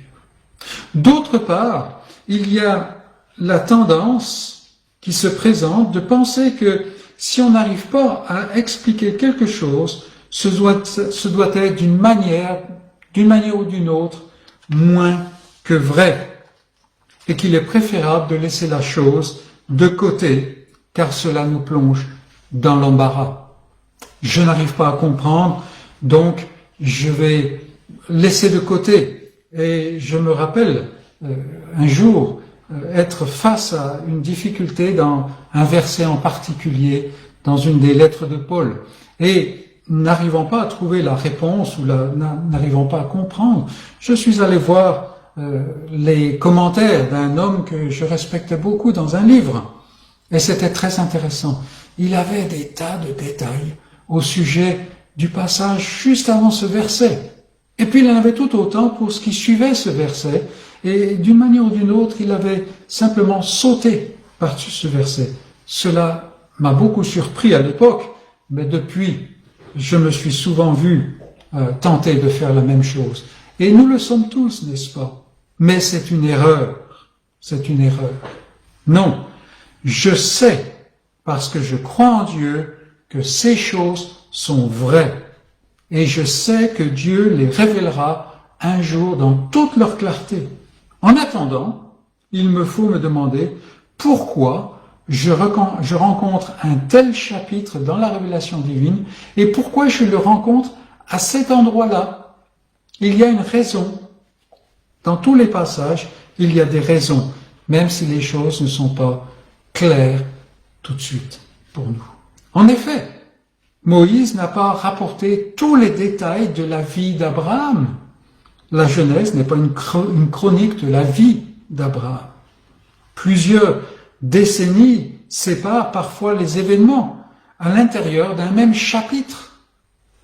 D'autre part, il y a la tendance qui se présente de penser que si on n'arrive pas à expliquer quelque chose, ce doit être d'une manière ou d'une autre, moins que vrai, et qu'il est préférable de laisser la chose de côté, car cela nous plonge dans l'embarras. Je n'arrive pas à comprendre, donc je vais laisser de côté. Et je me rappelle un jour être face à une difficulté dans un verset en particulier, dans une des lettres de Paul, et n'arrivant pas à trouver la réponse ou n'arrivant pas à comprendre, je suis allé voir les commentaires d'un homme que je respectais beaucoup dans un livre, et c'était très intéressant. Il avait des tas de détails au sujet du passage juste avant ce verset. Et puis il en avait tout autant pour ce qui suivait ce verset, et d'une manière ou d'une autre, il avait simplement sauté par-dessus ce verset. Cela m'a beaucoup surpris à l'époque, mais depuis, je me suis souvent vu tenter de faire la même chose. Et nous le sommes tous, n'est-ce pas? Mais c'est une erreur. C'est une erreur. Non, je sais, parce que je crois en Dieu, que ces choses sont vraies. Et je sais que Dieu les révélera un jour dans toute leur clarté. En attendant, il me faut me demander pourquoi je rencontre un tel chapitre dans la révélation divine et pourquoi je le rencontre à cet endroit-là. Il y a une raison. Dans tous les passages, il y a des raisons, même si les choses ne sont pas claires tout de suite pour nous. En effet, Moïse n'a pas rapporté tous les détails de la vie d'Abraham. La Genèse n'est pas une chronique de la vie d'Abraham. Plusieurs décennies séparent parfois les événements à l'intérieur d'un même chapitre.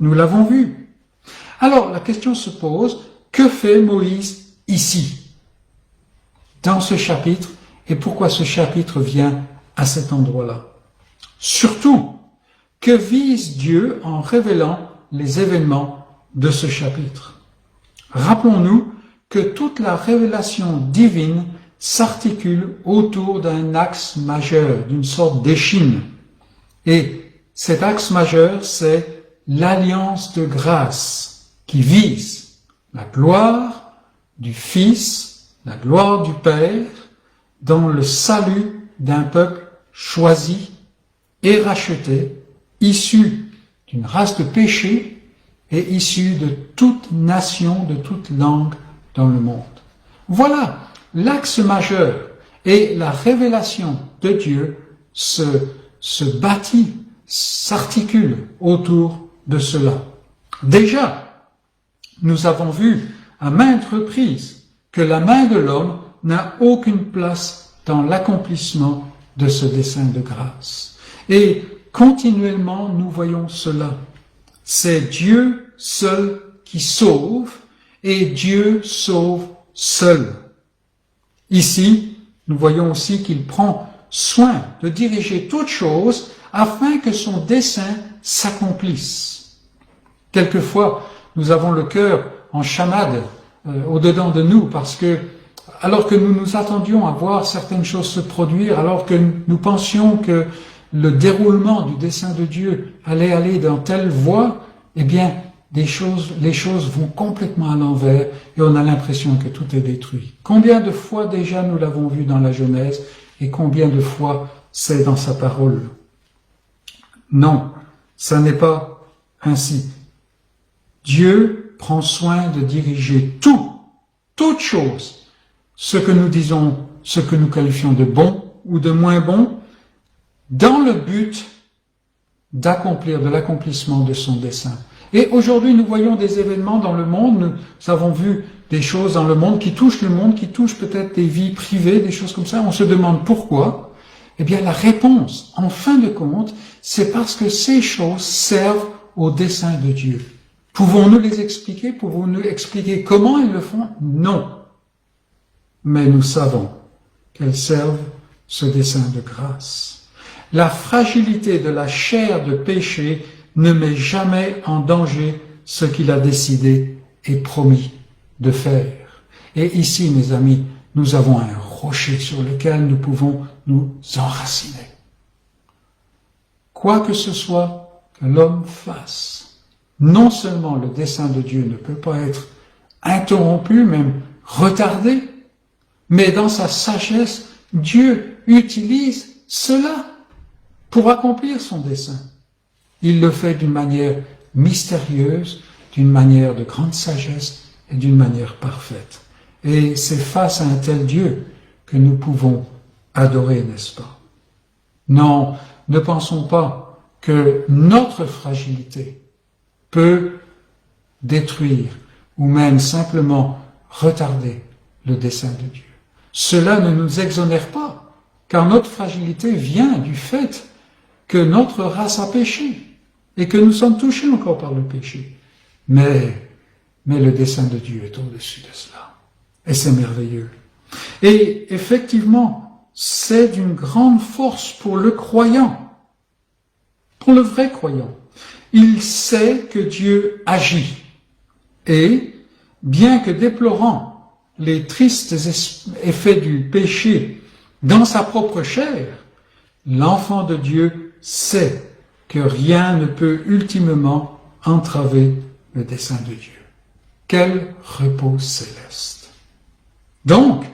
Nous l'avons vu. Alors la question se pose, que fait Moïse ici, dans ce chapitre, et pourquoi ce chapitre vient à cet endroit-là? Surtout, que vise Dieu en révélant les événements de ce chapitre? Rappelons-nous que toute la révélation divine s'articule autour d'un axe majeur, d'une sorte d'échine. Et cet axe majeur, c'est l'alliance de grâce qui vise la gloire du Fils, la gloire du Père, dans le salut d'un peuple choisi et racheté, issu d'une race de péché et issu de toute nation, de toute langue dans le monde. Voilà l'axe majeur, et la révélation de Dieu se bâtit, s'articule autour de cela. Déjà, nous avons vu à maintes reprises que la main de l'homme n'a aucune place dans l'accomplissement de ce dessein de grâce. Et continuellement, nous voyons cela. C'est Dieu seul qui sauve, et Dieu sauve seul. Ici, nous voyons aussi qu'il prend soin de diriger toutes choses afin que son dessein s'accomplisse. Quelquefois, nous avons le cœur en chamade au-dedans de nous parce que, alors que nous nous attendions à voir certaines choses se produire, alors que nous pensions que le déroulement du dessein de Dieu allait aller dans telle voie, eh bien, les choses vont complètement à l'envers et on a l'impression que tout est détruit. Combien de fois déjà nous l'avons vu dans la Genèse et combien de fois c'est dans sa parole? Non, ça n'est pas ainsi. Dieu prend soin de diriger toute chose, ce que nous disons, ce que nous qualifions de bon ou de moins bon, dans le but de l'accomplissement de son dessein. Et aujourd'hui, nous voyons des événements dans le monde, nous avons vu des choses dans le monde qui touchent peut-être des vies privées, des choses comme ça. On se demande pourquoi. Eh bien, la réponse, en fin de compte, c'est parce que ces choses servent au dessein de Dieu. Pouvons-nous les expliquer? Pouvons-nous expliquer comment ils le font? Non. Mais nous savons qu'elles servent ce dessein de grâce. La fragilité de la chair de péché ne met jamais en danger ce qu'il a décidé et promis de faire. Et ici, mes amis, nous avons un rocher sur lequel nous pouvons nous enraciner. Quoi que ce soit que l'homme fasse, non seulement le dessein de Dieu ne peut pas être interrompu, même retardé, mais dans sa sagesse, Dieu utilise cela pour accomplir son dessein. Il le fait d'une manière mystérieuse, d'une manière de grande sagesse et d'une manière parfaite. Et c'est face à un tel Dieu que nous pouvons adorer, n'est-ce pas? Non, ne pensons pas que notre fragilité peut détruire ou même simplement retarder le dessein de Dieu. Cela ne nous exonère pas, car notre fragilité vient du fait que notre race a péché et que nous sommes touchés encore par le péché. Mais le dessein de Dieu est au-dessus de cela. Et c'est merveilleux. Et effectivement, c'est d'une grande force pour le croyant, pour le vrai croyant. Il sait que Dieu agit. Et, bien que déplorant les tristes effets du péché dans sa propre chair, l'enfant de Dieu sait que rien ne peut ultimement entraver le dessein de Dieu. Quel repos céleste! Donc,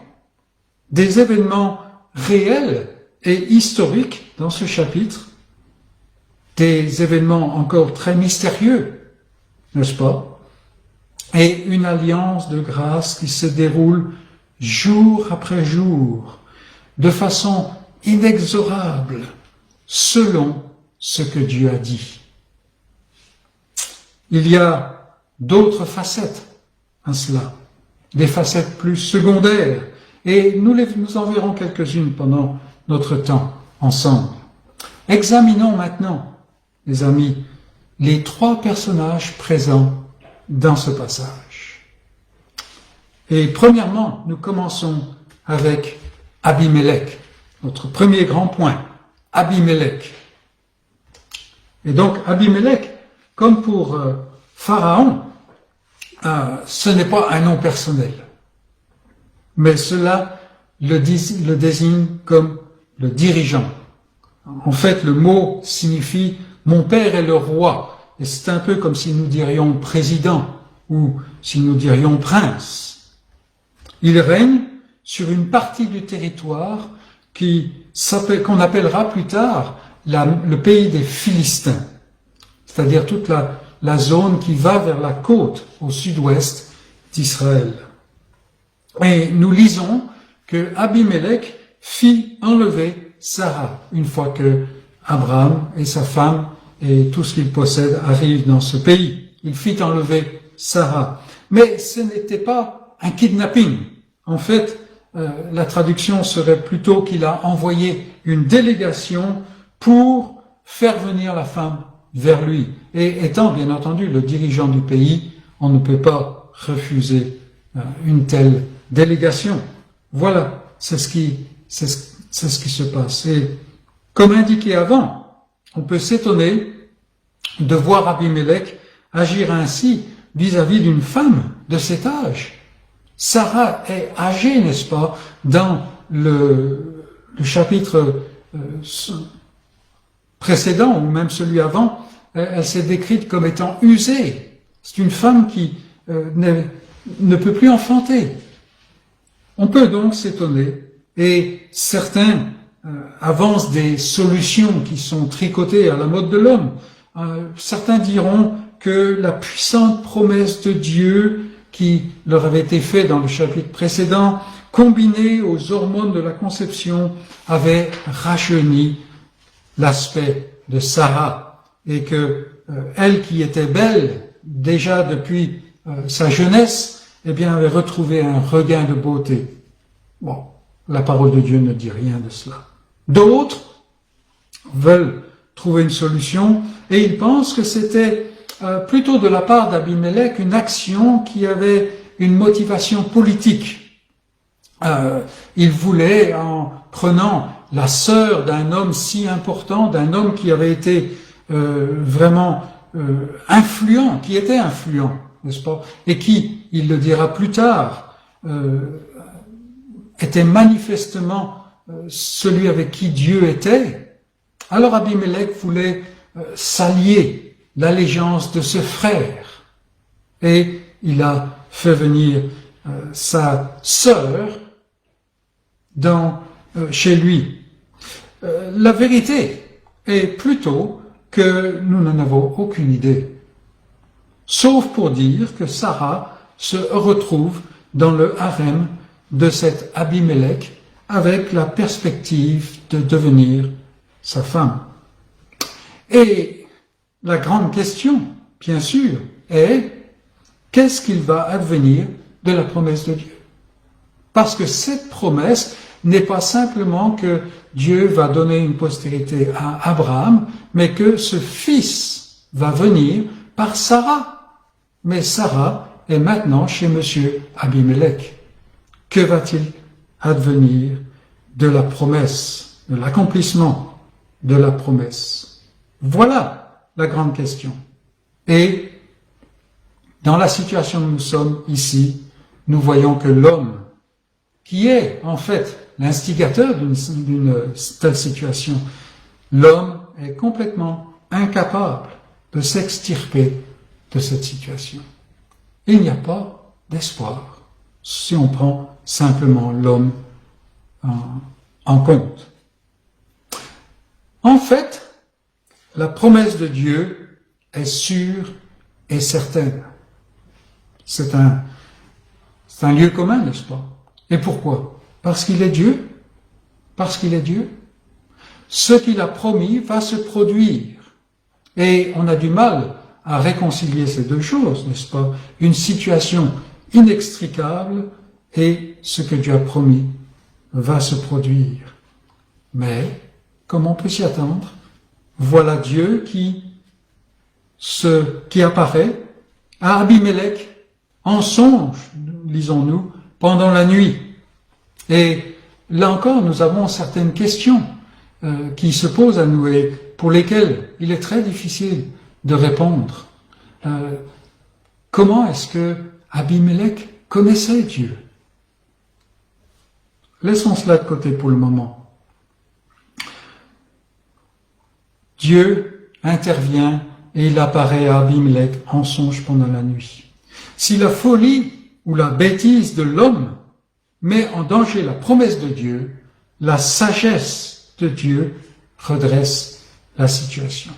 des événements réels et historiques dans ce chapitre, des événements encore très mystérieux, n'est-ce pas? Et une alliance de grâce qui se déroule jour après jour, de façon inexorable, selon ce que Dieu a dit. Il y a d'autres facettes à cela, des facettes plus secondaires, et nous en verrons quelques-unes pendant notre temps ensemble. Examinons maintenant, les amis, les 3 personnages présents dans ce passage. Et premièrement, nous commençons avec Abimelech, notre premier grand point, Abimelech. Et donc Abimelech, comme pour Pharaon, ce n'est pas un nom personnel, mais cela le désigne comme le dirigeant. En fait, le mot signifie « mon père est le roi ». Et c'est un peu comme si nous dirions président ou si nous dirions prince. Il règne sur une partie du territoire qu'on appellera plus tard le pays des Philistins, c'est-à-dire toute la zone qui va vers la côte au sud-ouest d'Israël. Et nous lisons que Abimelech fit enlever Sarah une fois que Abraham et sa femme et tout ce qu'il possède arrive dans ce pays. Il fit enlever Sarah. Mais ce n'était pas un kidnapping. En fait, la traduction serait plutôt qu'il a envoyé une délégation pour faire venir la femme vers lui. Et étant bien entendu le dirigeant du pays, on ne peut pas refuser une telle délégation. Voilà, c'est ce qui se passe. Et comme indiqué avant, on peut s'étonner de voir Abimelech agir ainsi vis-à-vis d'une femme de cet âge. Sarah est âgée, n'est-ce pas? Dans le chapitre précédent, ou même celui avant, elle s'est décrite comme étant usée. C'est une femme qui ne peut plus enfanter. On peut donc s'étonner, et certains avancent des solutions qui sont tricotées à la mode de l'homme. Certains diront que la puissante promesse de Dieu qui leur avait été faite dans le chapitre précédent, combinée aux hormones de la conception, avait rajeuni l'aspect de Sarah, et que elle qui était belle déjà depuis sa jeunesse, eh bien avait retrouvé un regain de beauté. Bon, la parole de Dieu ne dit rien de cela. D'autres veulent trouver une solution et ils pensent que c'était plutôt de la part d'Abimelech une action qui avait une motivation politique. Il voulait, en prenant la sœur d'un homme si important, d'un homme qui avait été vraiment influent, qui était influent, n'est-ce pas, et qui, il le dira plus tard, était manifestement celui avec qui Dieu était, alors Abimelech voulait s'allier l'allégeance de ce frère. Et il a fait venir sa sœur chez lui. La vérité est plutôt que nous n'en avons aucune idée, sauf pour dire que Sarah se retrouve dans le harem de cet Abimelech avec la perspective de devenir sa femme. Et la grande question, bien sûr, est qu'est-ce qu'il va advenir de la promesse de Dieu? Parce que cette promesse n'est pas simplement que Dieu va donner une postérité à Abraham, mais que ce fils va venir par Sarah. Mais Sarah est maintenant chez monsieur Abimelech. Que va-t-il advenir de la promesse, de l'accomplissement de la promesse? Voilà la grande question. Et dans la situation où nous sommes ici, nous voyons que l'homme, qui est en fait l'instigateur d'une telle situation, l'homme est complètement incapable de s'extirper de cette situation. Il n'y a pas d'espoir si on prend simplement l'homme en compte. En fait, la promesse de Dieu est sûre et certaine. C'est un lieu commun, n'est-ce pas? Et pourquoi? Parce qu'il est Dieu. Parce qu'il est Dieu. Ce qu'il a promis va se produire. Et on a du mal à réconcilier ces deux choses, n'est-ce pas? Une situation inextricable et ce que Dieu a promis va se produire. Mais, comme on peut s'y attendre, voilà Dieu qui apparaît à Abimelech en songe, lisons-nous, pendant la nuit. Et là encore, nous avons certaines questions qui se posent à nous et pour lesquelles il est très difficile de répondre. Comment est-ce que Abimelech connaissait Dieu? Laissons cela de côté pour le moment. Dieu intervient et il apparaît à Abimelech en songe pendant la nuit. Si la folie ou la bêtise de l'homme met en danger la promesse de Dieu, la sagesse de Dieu redresse la situation.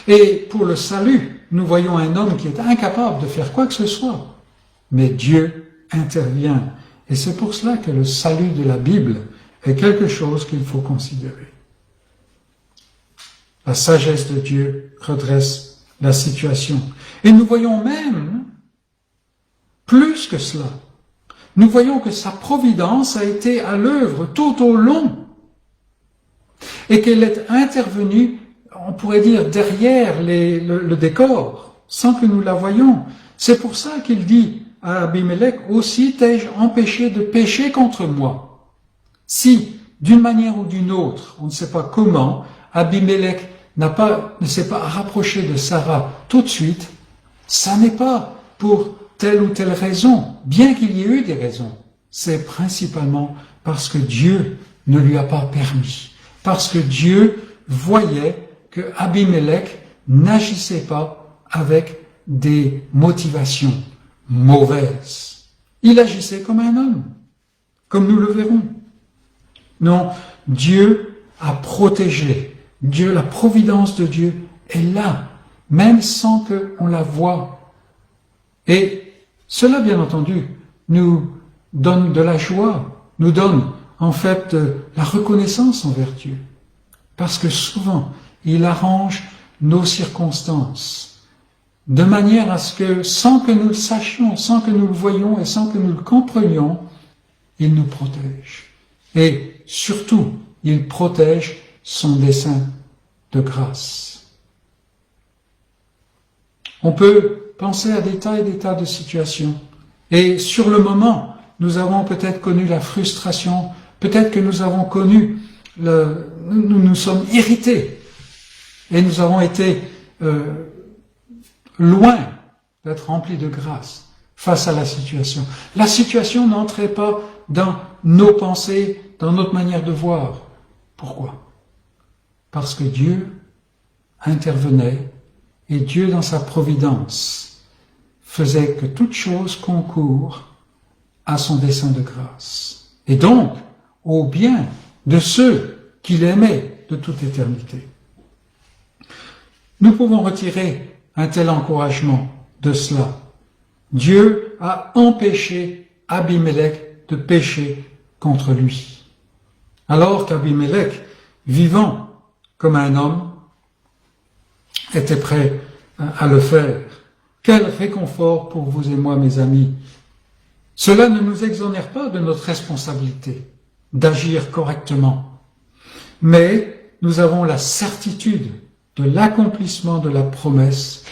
Et pour le salut, nous voyons un homme qui est incapable de faire quoi que ce soit. Mais Dieu intervient. Et c'est pour cela que le salut de la Bible est quelque chose qu'il faut considérer. La sagesse de Dieu redresse la situation. Et nous voyons même, plus que cela, nous voyons que sa providence a été à l'œuvre tout au long et qu'elle est intervenue, on pourrait dire, derrière le décor, sans que nous la voyions. C'est pour ça qu'il dit à Abimelech, aussi t'ai-je empêché de pécher contre moi. Si, d'une manière ou d'une autre, on ne sait pas comment, Abimelech ne s'est pas rapproché de Sarah tout de suite, ça n'est pas pour telle ou telle raison, bien qu'il y ait eu des raisons. C'est principalement parce que Dieu ne lui a pas permis. Parce que Dieu voyait que Abimelech n'agissait pas avec des motivations mauvaises. Il agissait comme un homme, comme nous le verrons. Non, Dieu a protégé. Dieu, la providence de Dieu est là, même sans qu'on la voie. Et cela, bien entendu, nous donne de la joie, nous donne en fait la reconnaissance envers Dieu. Parce que souvent, il arrange nos circonstances de manière à ce que, sans que nous le sachions, sans que nous le voyions et sans que nous le comprenions, il nous protège. Et surtout, il protège son dessein de grâce. On peut penser à des tas et des tas de situations. Et sur le moment, nous avons peut-être connu la frustration, peut-être que nous avons connu, nous sommes irrités. Et nous avons été loin d'être remplis de grâce. face à la situation. La situation n'entrait pas dans nos pensées, dans notre manière de voir. Pourquoi? Parce que Dieu intervenait et Dieu, dans sa providence, faisait que toute chose concourt à son dessein de grâce. Et donc, au bien de ceux qu'il aimait de toute éternité. Nous pouvons retirer un tel encouragement de cela. Dieu a empêché Abimelech de pécher contre lui. Alors qu'Abimelech, vivant comme un homme, était prêt à le faire. Quel réconfort pour vous et moi, mes amis. Cela ne nous exonère pas de notre responsabilité d'agir correctement. Mais nous avons la certitude de l'accomplissement de la promesse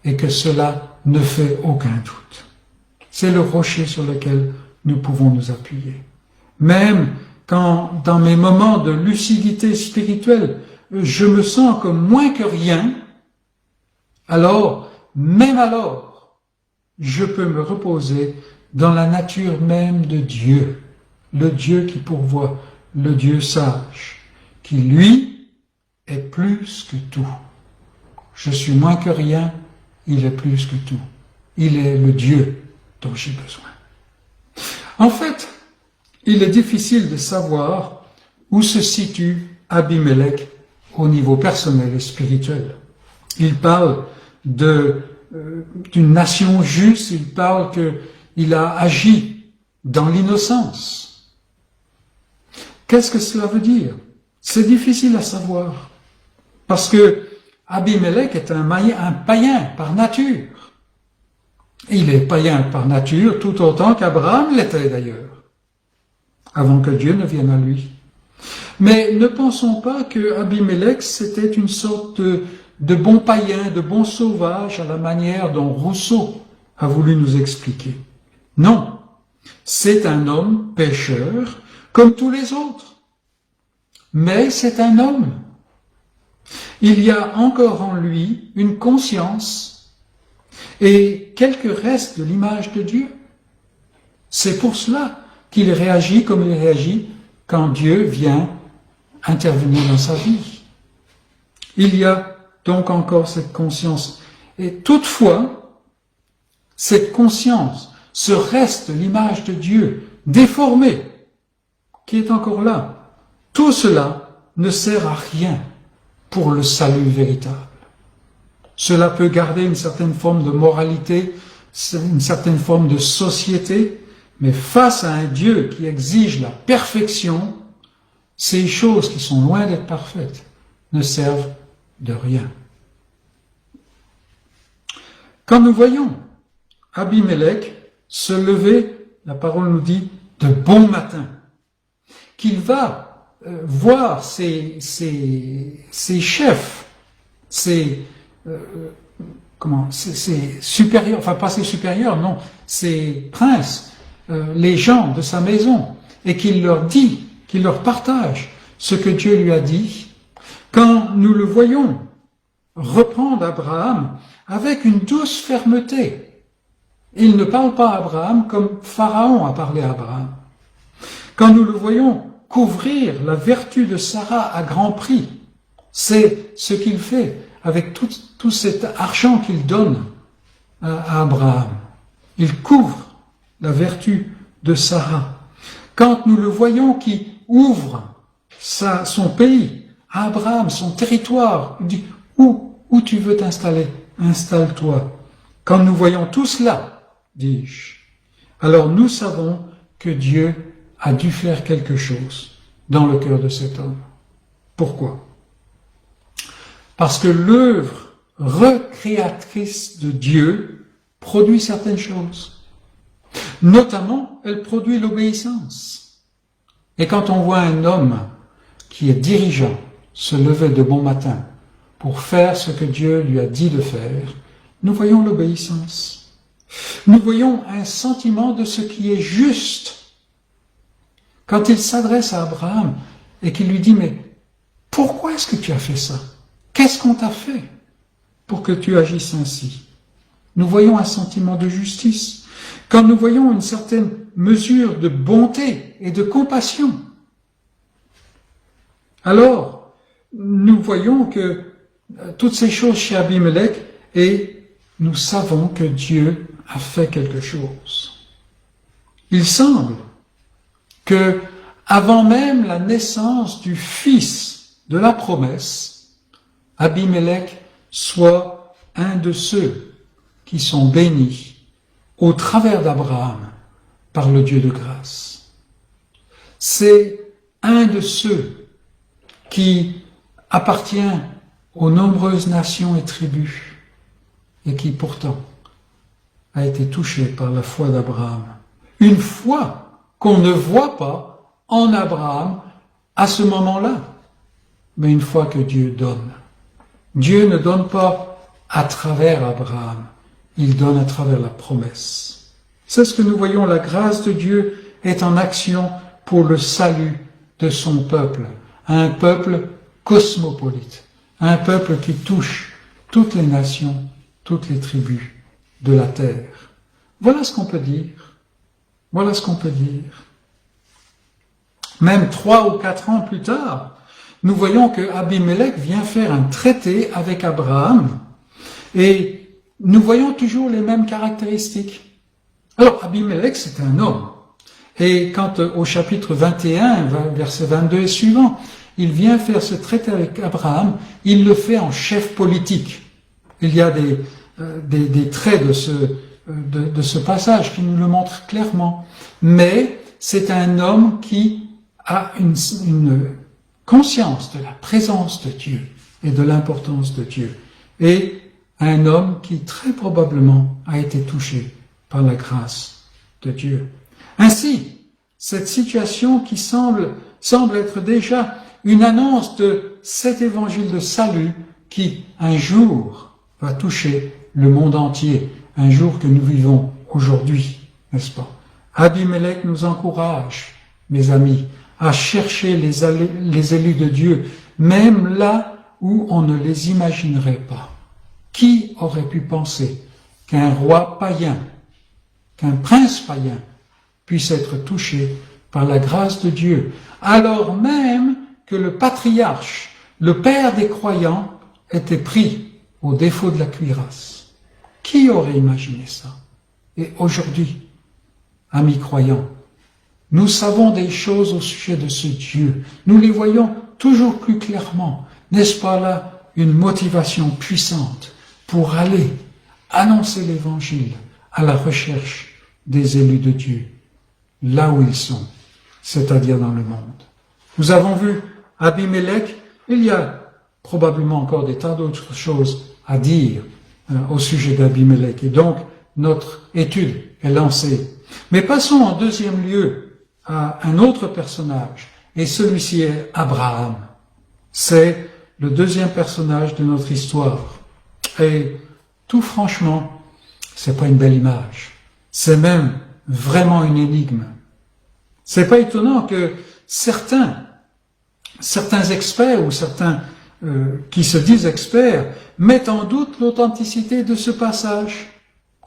et que cela ne fait aucun doute. C'est le rocher sur lequel nous pouvons nous appuyer. Même quand, dans mes moments de lucidité spirituelle, je me sens comme moins que rien, alors, même alors, je peux me reposer dans la nature même de Dieu, le Dieu qui pourvoit, le Dieu sage, qui, lui, est plus que tout. Je suis moins que rien, il est plus que tout. Il est le Dieu dont j'ai besoin. En fait, il est difficile de savoir où se situe Abimelech au niveau personnel et spirituel. Il parle d'une nation juste, il parle qu'il a agi dans l'innocence. Qu'est-ce que cela veut dire? C'est difficile à savoir, parce que Abimelech est un païen par nature. Il est païen par nature tout autant qu'Abraham l'était d'ailleurs, avant que Dieu ne vienne à lui. Mais ne pensons pas que Abimelech c'était une sorte de bon païen, de bon sauvage à la manière dont Rousseau a voulu nous expliquer. Non, c'est un homme pécheur comme tous les autres. Mais c'est un homme. Il y a encore en lui une conscience et quelques restes de l'image de Dieu. C'est pour cela qu'il réagit comme il réagit quand Dieu vient intervenir dans sa vie. Il y a donc encore cette conscience. Et toutefois, cette conscience, ce reste de l'image de Dieu, déformée, qui est encore là, tout cela ne sert à rien pour le salut véritable. Cela peut garder une certaine forme de moralité, une certaine forme de société, mais face à un Dieu qui exige la perfection, ces choses qui sont loin d'être parfaites ne servent de rien. Quand nous voyons Abimelech se lever, la parole nous dit, de bon matin, qu'il va voir ses chefs, ses supérieurs, enfin pas ses supérieurs, non, ses princes, les gens de sa maison, et qu'il leur dit, qu'il leur partage ce que Dieu lui a dit, quand nous le voyons reprendre Abraham avec une douce fermeté. Il ne parle pas à Abraham comme Pharaon a parlé à Abraham. Quand nous le voyons couvrir la vertu de Sarah à grand prix, c'est ce qu'il fait avec tout cet argent qu'il donne à Abraham. Il couvre la vertu de Sarah. Quand nous le voyons qui ouvre son pays à Abraham, son territoire, il dit où tu veux t'installer, installe-toi. Quand nous voyons tout cela, dis-je, alors nous savons que Dieu a dû faire quelque chose dans le cœur de cet homme. Pourquoi? Parce que l'œuvre recréatrice de Dieu produit certaines choses. Notamment, elle produit l'obéissance. Et quand on voit un homme qui est dirigeant se lever de bon matin pour faire ce que Dieu lui a dit de faire, nous voyons l'obéissance. Nous voyons un sentiment de ce qui est juste. Quand il s'adresse à Abraham et qu'il lui dit « Mais pourquoi est-ce que tu as fait ça? Qu'est-ce qu'on t'a fait pour que tu agisses ainsi ?» Nous voyons un sentiment de justice. quand nous voyons une certaine mesure de bonté et de compassion, alors nous voyons que toutes ces choses chez Abimelech, et nous savons que Dieu a fait quelque chose. Il semble que, avant même la naissance du fils de la promesse, Abimelech soit un de ceux qui sont bénis au travers d'Abraham par le Dieu de grâce. C'est un de ceux qui appartient aux nombreuses nations et tribus et qui pourtant a été touché par la foi d'Abraham. Une foi qu'on ne voit pas en Abraham à ce moment-là, mais une foi que Dieu donne. Dieu ne donne pas à travers Abraham, il donne à travers la promesse. C'est ce que nous voyons, la grâce de Dieu est en action pour le salut de son peuple, un peuple cosmopolite, un peuple qui touche toutes les nations, toutes les tribus de la terre. Voilà ce qu'on peut dire. Voilà ce qu'on peut dire. Même 3 ou 4 ans plus tard, nous voyons que Abimelech vient faire un traité avec Abraham et nous voyons toujours les mêmes caractéristiques. Alors, Abimelech, c'est un homme. Et quand au chapitre 21, verset 22 et suivant, il vient faire ce traité avec Abraham, il le fait en chef politique. Il y a des traits de ce passage qui nous le montrent clairement. Mais c'est un homme qui a une conscience de la présence de Dieu et de l'importance de Dieu. Et un homme qui très probablement a été touché par la grâce de Dieu. Ainsi, cette situation qui semble être déjà une annonce de cet évangile de salut qui, un jour, va toucher le monde entier, un jour que nous vivons aujourd'hui, n'est-ce pas? Abimelech nous encourage, mes amis, à chercher les élus de Dieu, même là où on ne les imaginerait pas. Qui aurait pu penser qu'un roi païen, qu'un prince païen puisse être touché par la grâce de Dieu, alors même que le patriarche, le père des croyants, était pris au défaut de la cuirasse? Qui aurait imaginé ça? Et aujourd'hui, amis croyants, nous savons des choses au sujet de ce Dieu. Nous les voyons toujours plus clairement. N'est-ce pas là une motivation puissante pour aller annoncer l'Évangile à la recherche des élus de Dieu, là où ils sont, c'est-à-dire dans le monde? Nous avons vu Abimelech, il y a probablement encore des tas d'autres choses à dire au sujet d'Abimelech. Et donc, notre étude est lancée. Mais passons en deuxième lieu à un autre personnage, et celui-ci est Abraham. C'est le deuxième personnage de notre histoire. Et tout franchement, c'est pas une belle image. C'est même vraiment une énigme. C'est pas étonnant que certains experts ou certains qui se disent experts mettent en doute l'authenticité de ce passage.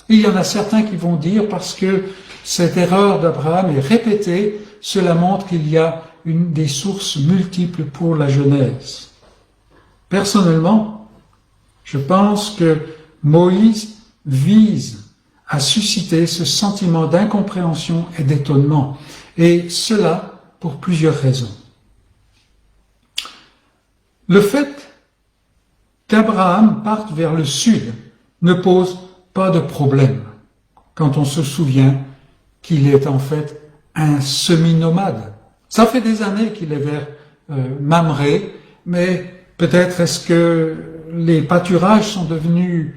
Il y en a certains qui vont dire, parce que cette erreur d'Abraham est répétée, cela montre qu'il y a des sources multiples pour la Genèse. Personnellement, je pense que Moïse vise à susciter ce sentiment d'incompréhension et d'étonnement, et cela pour plusieurs raisons. Le fait qu'Abraham parte vers le sud ne pose pas de problème quand on se souvient qu'il est en fait un semi-nomade. Ça fait des années qu'il est vers Mamré, mais peut-être est-ce que les pâturages sont devenus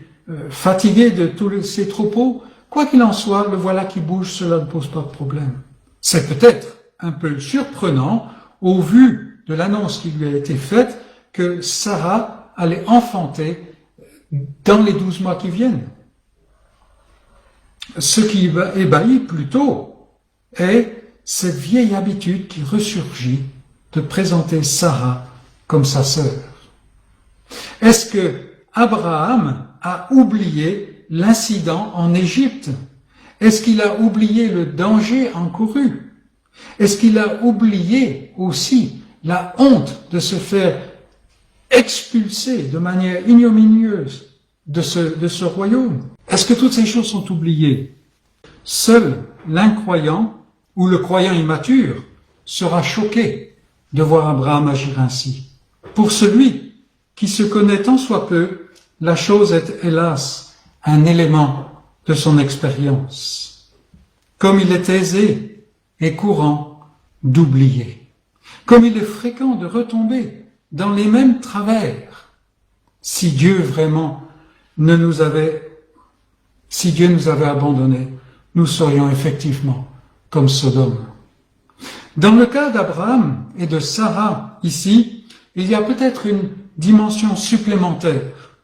fatigués de tous ces troupeaux. Quoi qu'il en soit, le voilà qui bouge, cela ne pose pas de problème. C'est peut-être un peu surprenant au vu de l'annonce qui lui a été faite que Sarah allait enfanter dans les 12 mois qui viennent. Ce qui ébahit plutôt est cette vieille habitude qui ressurgit de présenter Sarah comme sa sœur. Est-ce que Abraham a oublié l'incident en Égypte? Est-ce qu'il a oublié le danger encouru? Est-ce qu'il a oublié aussi la honte de se faire expulser de manière ignominieuse de ce royaume? Est-ce que toutes ces choses sont oubliées? Seul l'incroyant ou le croyant immature sera choqué de voir Abraham agir ainsi. Pour celui qui se connaît tant soit peu, la chose est hélas un élément de son expérience. Comme il est aisé et courant d'oublier, comme il est fréquent de retomber dans les mêmes travers, si Dieu nous avait abandonnés, nous serions effectivement comme Sodome. Dans le cas d'Abraham et de Sarah, ici, il y a peut-être une dimension supplémentaire.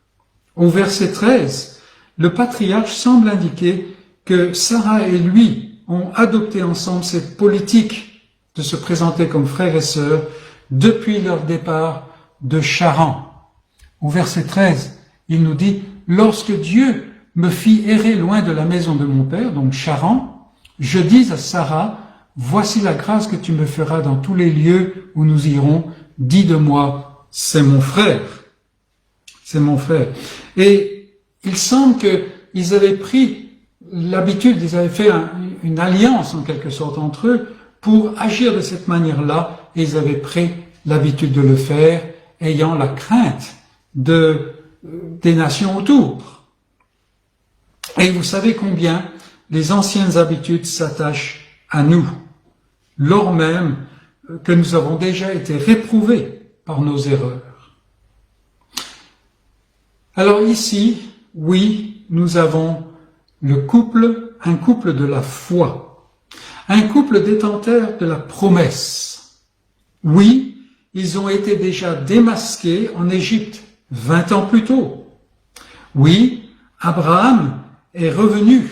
Au verset 13, le patriarche semble indiquer que Sarah et lui ont adopté ensemble cette politique de se présenter comme frères et sœurs depuis leur départ de Charan. Au verset 13, il nous dit « Lorsque Dieu me fit errer loin de la maison de mon père, donc Charan, je dis à Sarah, voici la grâce que tu me feras dans tous les lieux où nous irons, dis de moi, c'est mon frère. C'est mon frère. » Et il semble qu'ils avaient pris l'habitude, ils avaient fait une alliance en quelque sorte entre eux pour agir de cette manière-là, et ils avaient pris l'habitude de le faire, ayant la crainte des nations autour. Et vous savez combien les anciennes habitudes s'attachent à nous, lors même que nous avons déjà été réprouvés par nos erreurs. Alors ici, oui, nous avons un couple de la foi, un couple détenteur de la promesse. Oui, ils ont été déjà démasqués en Égypte 20 ans plus tôt. Oui, Abraham est revenu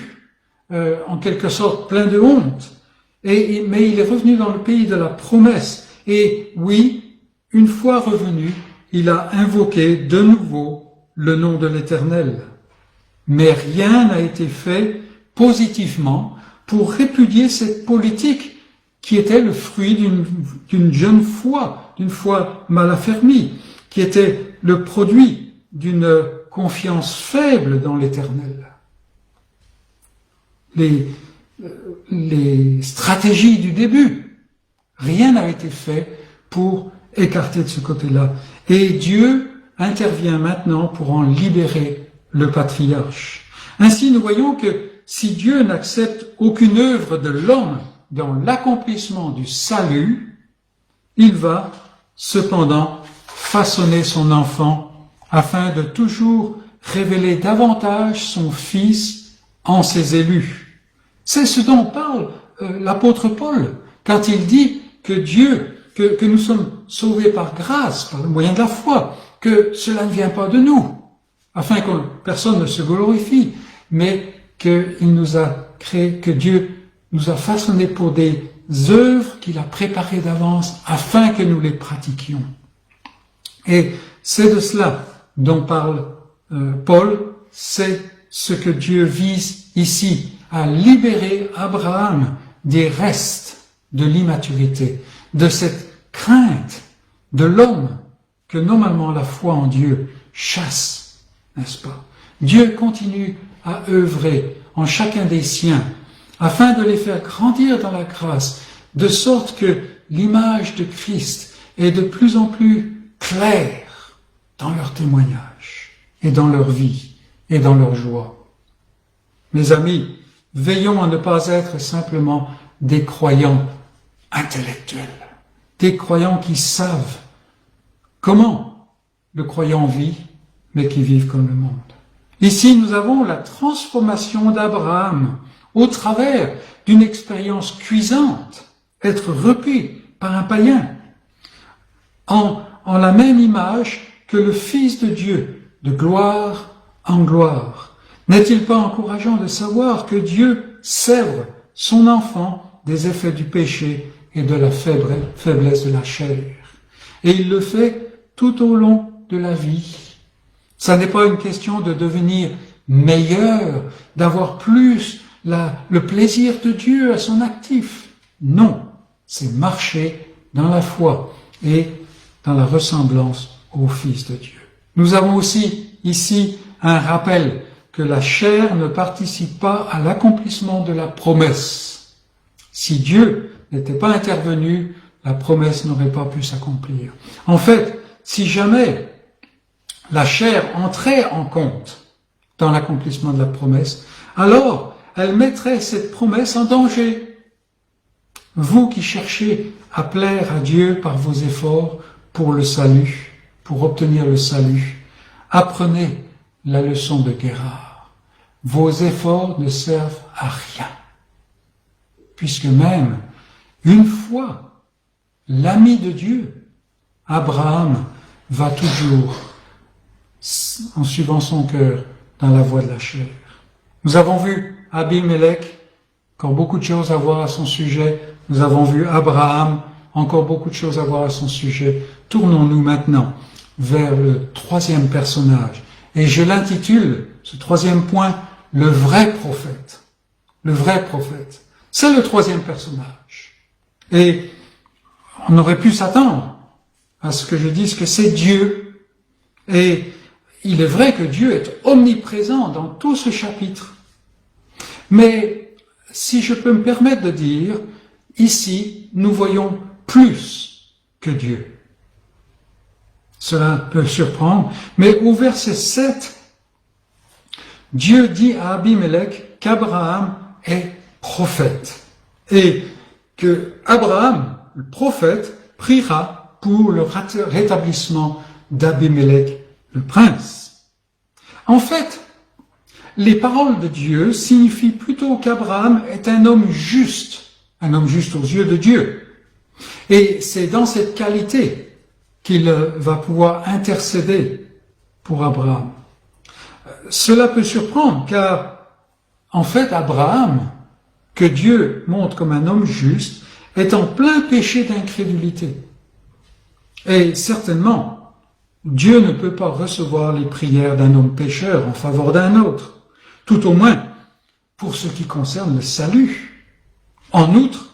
en quelque sorte plein de honte, mais il est revenu dans le pays de la promesse. Et oui, une fois revenu, il a invoqué de nouveau le nom de l'Éternel. Mais rien n'a été fait positivement pour répudier cette politique qui était le fruit d'une jeune foi, d'une foi mal affermie, qui était le produit d'une confiance faible dans l'Éternel. Les stratégies du début, rien n'a été fait pour écarter de ce côté-là. Et Dieu intervient maintenant pour en libérer le patriarche. Ainsi, nous voyons que si Dieu n'accepte aucune œuvre de l'homme dans l'accomplissement du salut, il va cependant façonner son enfant afin de toujours révéler davantage son Fils en ses élus. C'est ce dont parle l'apôtre Paul quand il dit que que nous sommes sauvés par grâce, par le moyen de la foi, que cela ne vient pas de nous, afin que personne ne se glorifie, mais qu'il nous a créé, que Dieu nous a façonnés pour des œuvres qu'il a préparées d'avance afin que nous les pratiquions. Et c'est de cela dont parle Paul, c'est ce que Dieu vise ici, à libérer Abraham des restes de l'immaturité, de cette crainte de l'homme que normalement la foi en Dieu chasse, n'est-ce pas? Dieu continue à œuvrer en chacun des siens, afin de les faire grandir dans la grâce, de sorte que l'image de Christ est de plus en plus claire dans leur témoignage, et dans leur vie, et dans leur joie. Mes amis, veillons à ne pas être simplement des croyants intellectuels, des croyants qui savent comment le croyant vit, mais qui vivent comme le monde. Ici, nous avons la transformation d'Abraham au travers d'une expérience cuisante, être repris par un païen, en la même image que le Fils de Dieu, de gloire en gloire. N'est-il pas encourageant de savoir que Dieu sèvre son enfant des effets du péché et de la faiblesse de la chair? Et il le fait tout au long de la vie. Ça n'est pas une question de devenir meilleur, d'avoir plus le plaisir de Dieu à son actif. Non, c'est marcher dans la foi et dans la ressemblance au Fils de Dieu. Nous avons aussi ici un rappel que la chair ne participe pas à l'accomplissement de la promesse. Si Dieu n'était pas intervenu, la promesse n'aurait pas pu s'accomplir. En fait, si jamais la chair entrait en compte dans l'accomplissement de la promesse, alors elle mettrait cette promesse en danger. Vous qui cherchez à plaire à Dieu par vos efforts pour le salut, pour obtenir le salut, apprenez la leçon de Guérard. Vos efforts ne servent à rien, puisque même une fois l'ami de Dieu, Abraham, va toujours, en suivant son cœur, dans la voie de la chair. Nous avons vu Abimelech, encore beaucoup de choses à voir à son sujet. Nous avons vu Abraham, encore beaucoup de choses à voir à son sujet. Tournons-nous maintenant vers le troisième personnage. Et je l'intitule, ce troisième point, le vrai prophète. Le vrai prophète. C'est le troisième personnage. Et on aurait pu s'attendre à ce que je dise que c'est Dieu. Et il est vrai que Dieu est omniprésent dans tout ce chapitre. Mais si je peux me permettre de dire, ici, nous voyons plus que Dieu. Cela peut surprendre, mais au verset 7, Dieu dit à Abimelech qu'Abraham est prophète et que Abraham, le prophète, priera pour le rétablissement d'Abimelech, le prince. En fait, les paroles de Dieu signifient plutôt qu'Abraham est un homme juste aux yeux de Dieu. Et c'est dans cette qualité qu'il va pouvoir intercéder pour Abraham. Cela peut surprendre car, en fait, Abraham, que Dieu montre comme un homme juste, est en plein péché d'incrédulité. Et certainement, Dieu ne peut pas recevoir les prières d'un homme pécheur en faveur d'un autre, tout au moins pour ce qui concerne le salut. En outre,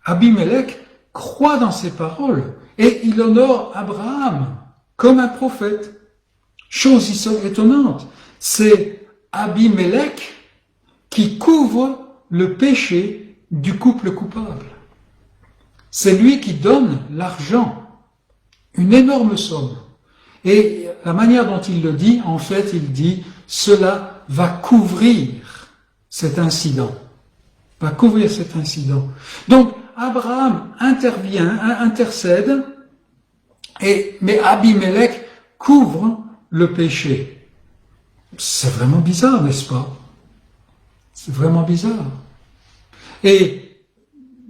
Abimelech croit dans ses paroles et il honore Abraham comme un prophète. Chose étonnante, c'est Abimelech qui couvre le péché du couple coupable. C'est lui qui donne l'argent, une énorme somme. Et la manière dont il le dit, en fait, il dit « cela va couvrir cet incident ». Va couvrir cet incident. Donc, Abraham intercède, mais Abimelech couvre le péché. C'est vraiment bizarre, n'est-ce pas? C'est vraiment bizarre. Et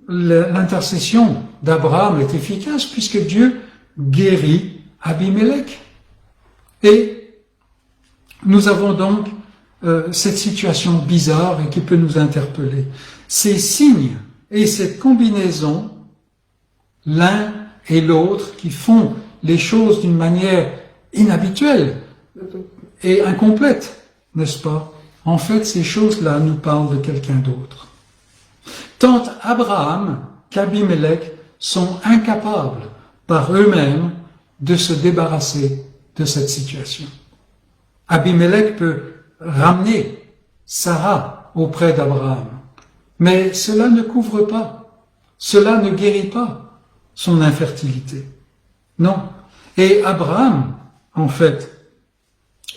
l'intercession d'Abraham est efficace puisque Dieu guérit Abimelech. Et nous avons donc cette situation bizarre et qui peut nous interpeller. Ces signes et cette combinaison, l'un et l'autre, qui font les choses d'une manière inhabituelle et incomplète, n'est-ce pas? En fait, ces choses-là nous parlent de quelqu'un d'autre. Tant Abraham qu'Abimelech sont incapables par eux-mêmes de se débarrasser de cette situation. Abimelech peut ramener Sarah auprès d'Abraham, mais cela ne couvre pas, cela ne guérit pas son infertilité. Non. Et Abraham, en fait,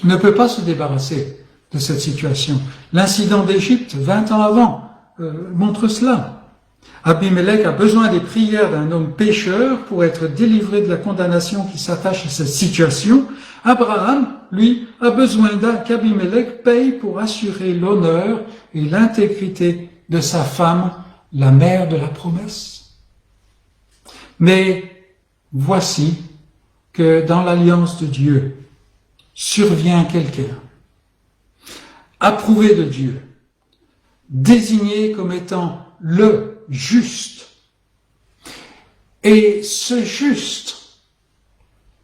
ne peut pas se débarrasser de cette situation. L'incident d'Égypte, 20 ans avant, montre cela. Abimelech a besoin des prières d'un homme pécheur pour être délivré de la condamnation qui s'attache à cette situation. Abraham, lui, a besoin qu'Abimelech paye pour assurer l'honneur et l'intégrité de sa femme, la mère de la promesse. Mais voici que dans l'alliance de Dieu survient quelqu'un, approuvé de Dieu, désigné comme étant le juste. Et ce juste,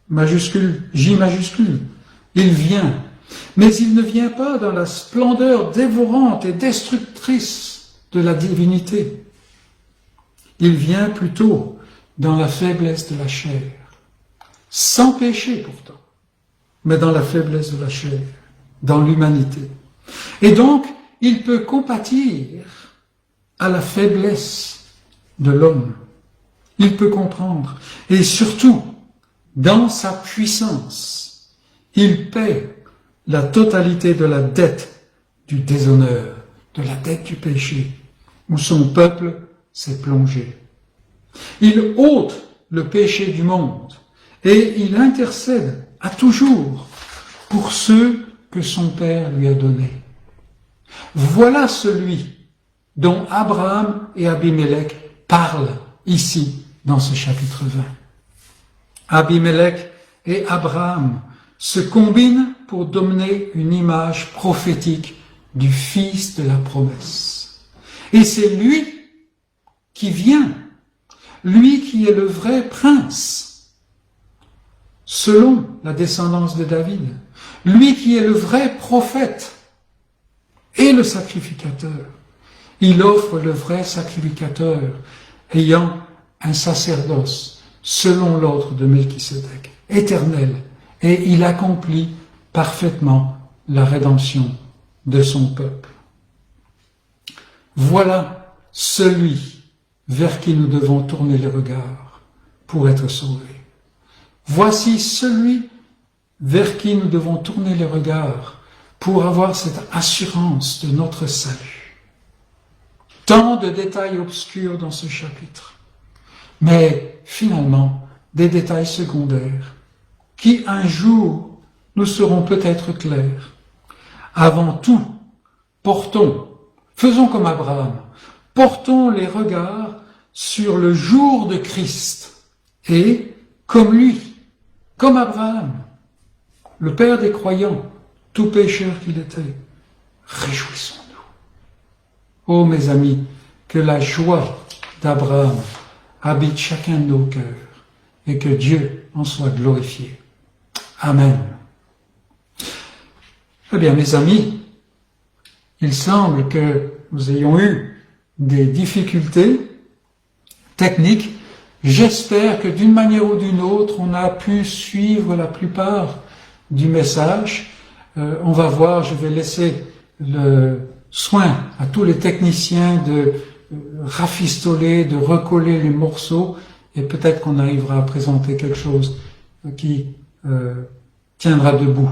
majuscule, J majuscule, il vient Mais il ne vient pas dans la splendeur dévorante et destructrice de la divinité. Il vient plutôt dans la faiblesse de la chair, sans péché pourtant, mais dans la faiblesse de la chair, dans l'humanité. Et donc, il peut compatir à la faiblesse de l'homme. Il peut comprendre. Et surtout, dans sa puissance, il paie la totalité de la dette du déshonneur, de la dette du péché, où son peuple s'est plongé. Il ôte le péché du monde et il intercède à toujours pour ceux que son Père lui a donnés. Voilà celui dont Abraham et Abimelech parlent ici dans ce chapitre 20. Abimelech et Abraham se combinent pour donner une image prophétique du Fils de la promesse. Et c'est lui qui vient, lui qui est le vrai prince, selon la descendance de David, lui qui est le vrai prophète et le sacrificateur. Il offre le vrai sacrificateur ayant un sacerdoce selon l'ordre de Melchisédek, éternel, et il accomplit parfaitement la rédemption de son peuple. Voilà celui vers qui nous devons tourner les regards pour être sauvés. Voici celui vers qui nous devons tourner les regards pour avoir cette assurance de notre salut. Tant de détails obscurs dans ce chapitre, mais finalement des détails secondaires qui un jour nous seront peut-être clairs. Avant tout, faisons comme Abraham, portons les regards sur le jour de Christ et, comme lui, comme Abraham, le Père des croyants, tout pécheur qu'il était, réjouissons-nous. Oh mes amis, que la joie d'Abraham habite chacun de nos cœurs et que Dieu en soit glorifié. Amen. Eh bien, mes amis, il semble que nous ayons eu des difficultés techniques. J'espère que d'une manière ou d'une autre, on a pu suivre la plupart du message. On va voir, je vais laisser le soin à tous les techniciens de rafistoler, de recoller les morceaux, et peut-être qu'on arrivera à présenter quelque chose qui tiendra debout.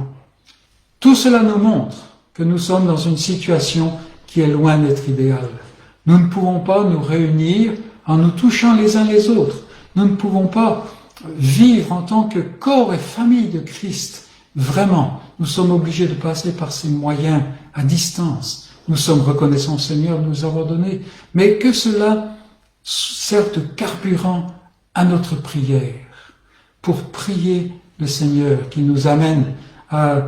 Tout cela nous montre que nous sommes dans une situation qui est loin d'être idéale. Nous ne pouvons pas nous réunir en nous touchant les uns les autres. Nous ne pouvons pas vivre en tant que corps et famille de Christ. Vraiment, nous sommes obligés de passer par ces moyens à distance. Nous sommes reconnaissants au Seigneur de nous avoir donné, mais que cela serve de carburant à notre prière, pour prier le Seigneur qui nous amène à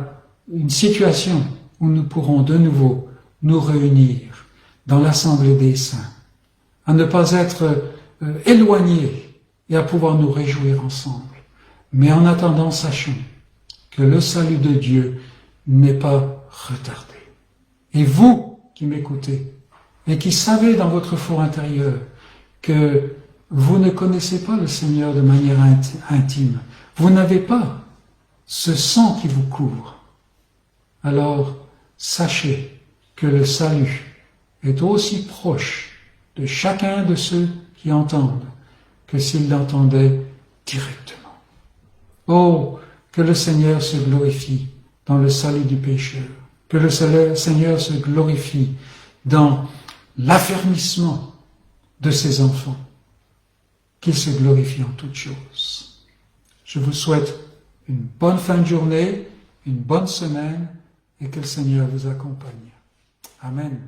une situation où nous pourrons de nouveau nous réunir dans l'assemblée des saints, à ne pas être éloignés et à pouvoir nous réjouir ensemble. Mais en attendant, sachons que le salut de Dieu n'est pas retardé. Et vous qui m'écoutez et qui savez dans votre fort intérieur que vous ne connaissez pas le Seigneur de manière intime, vous n'avez pas ce sang qui vous couvre, alors sachez que le salut est aussi proche de chacun de ceux qui entendent que s'ils l'entendaient directement. Oh, que le Seigneur se glorifie dans le salut du pécheur, que le Seigneur se glorifie dans l'affermissement de ses enfants, qu'il se glorifie en toutes choses. Je vous souhaite une bonne fin de journée, une bonne semaine, et que le Seigneur vous accompagne. Amen.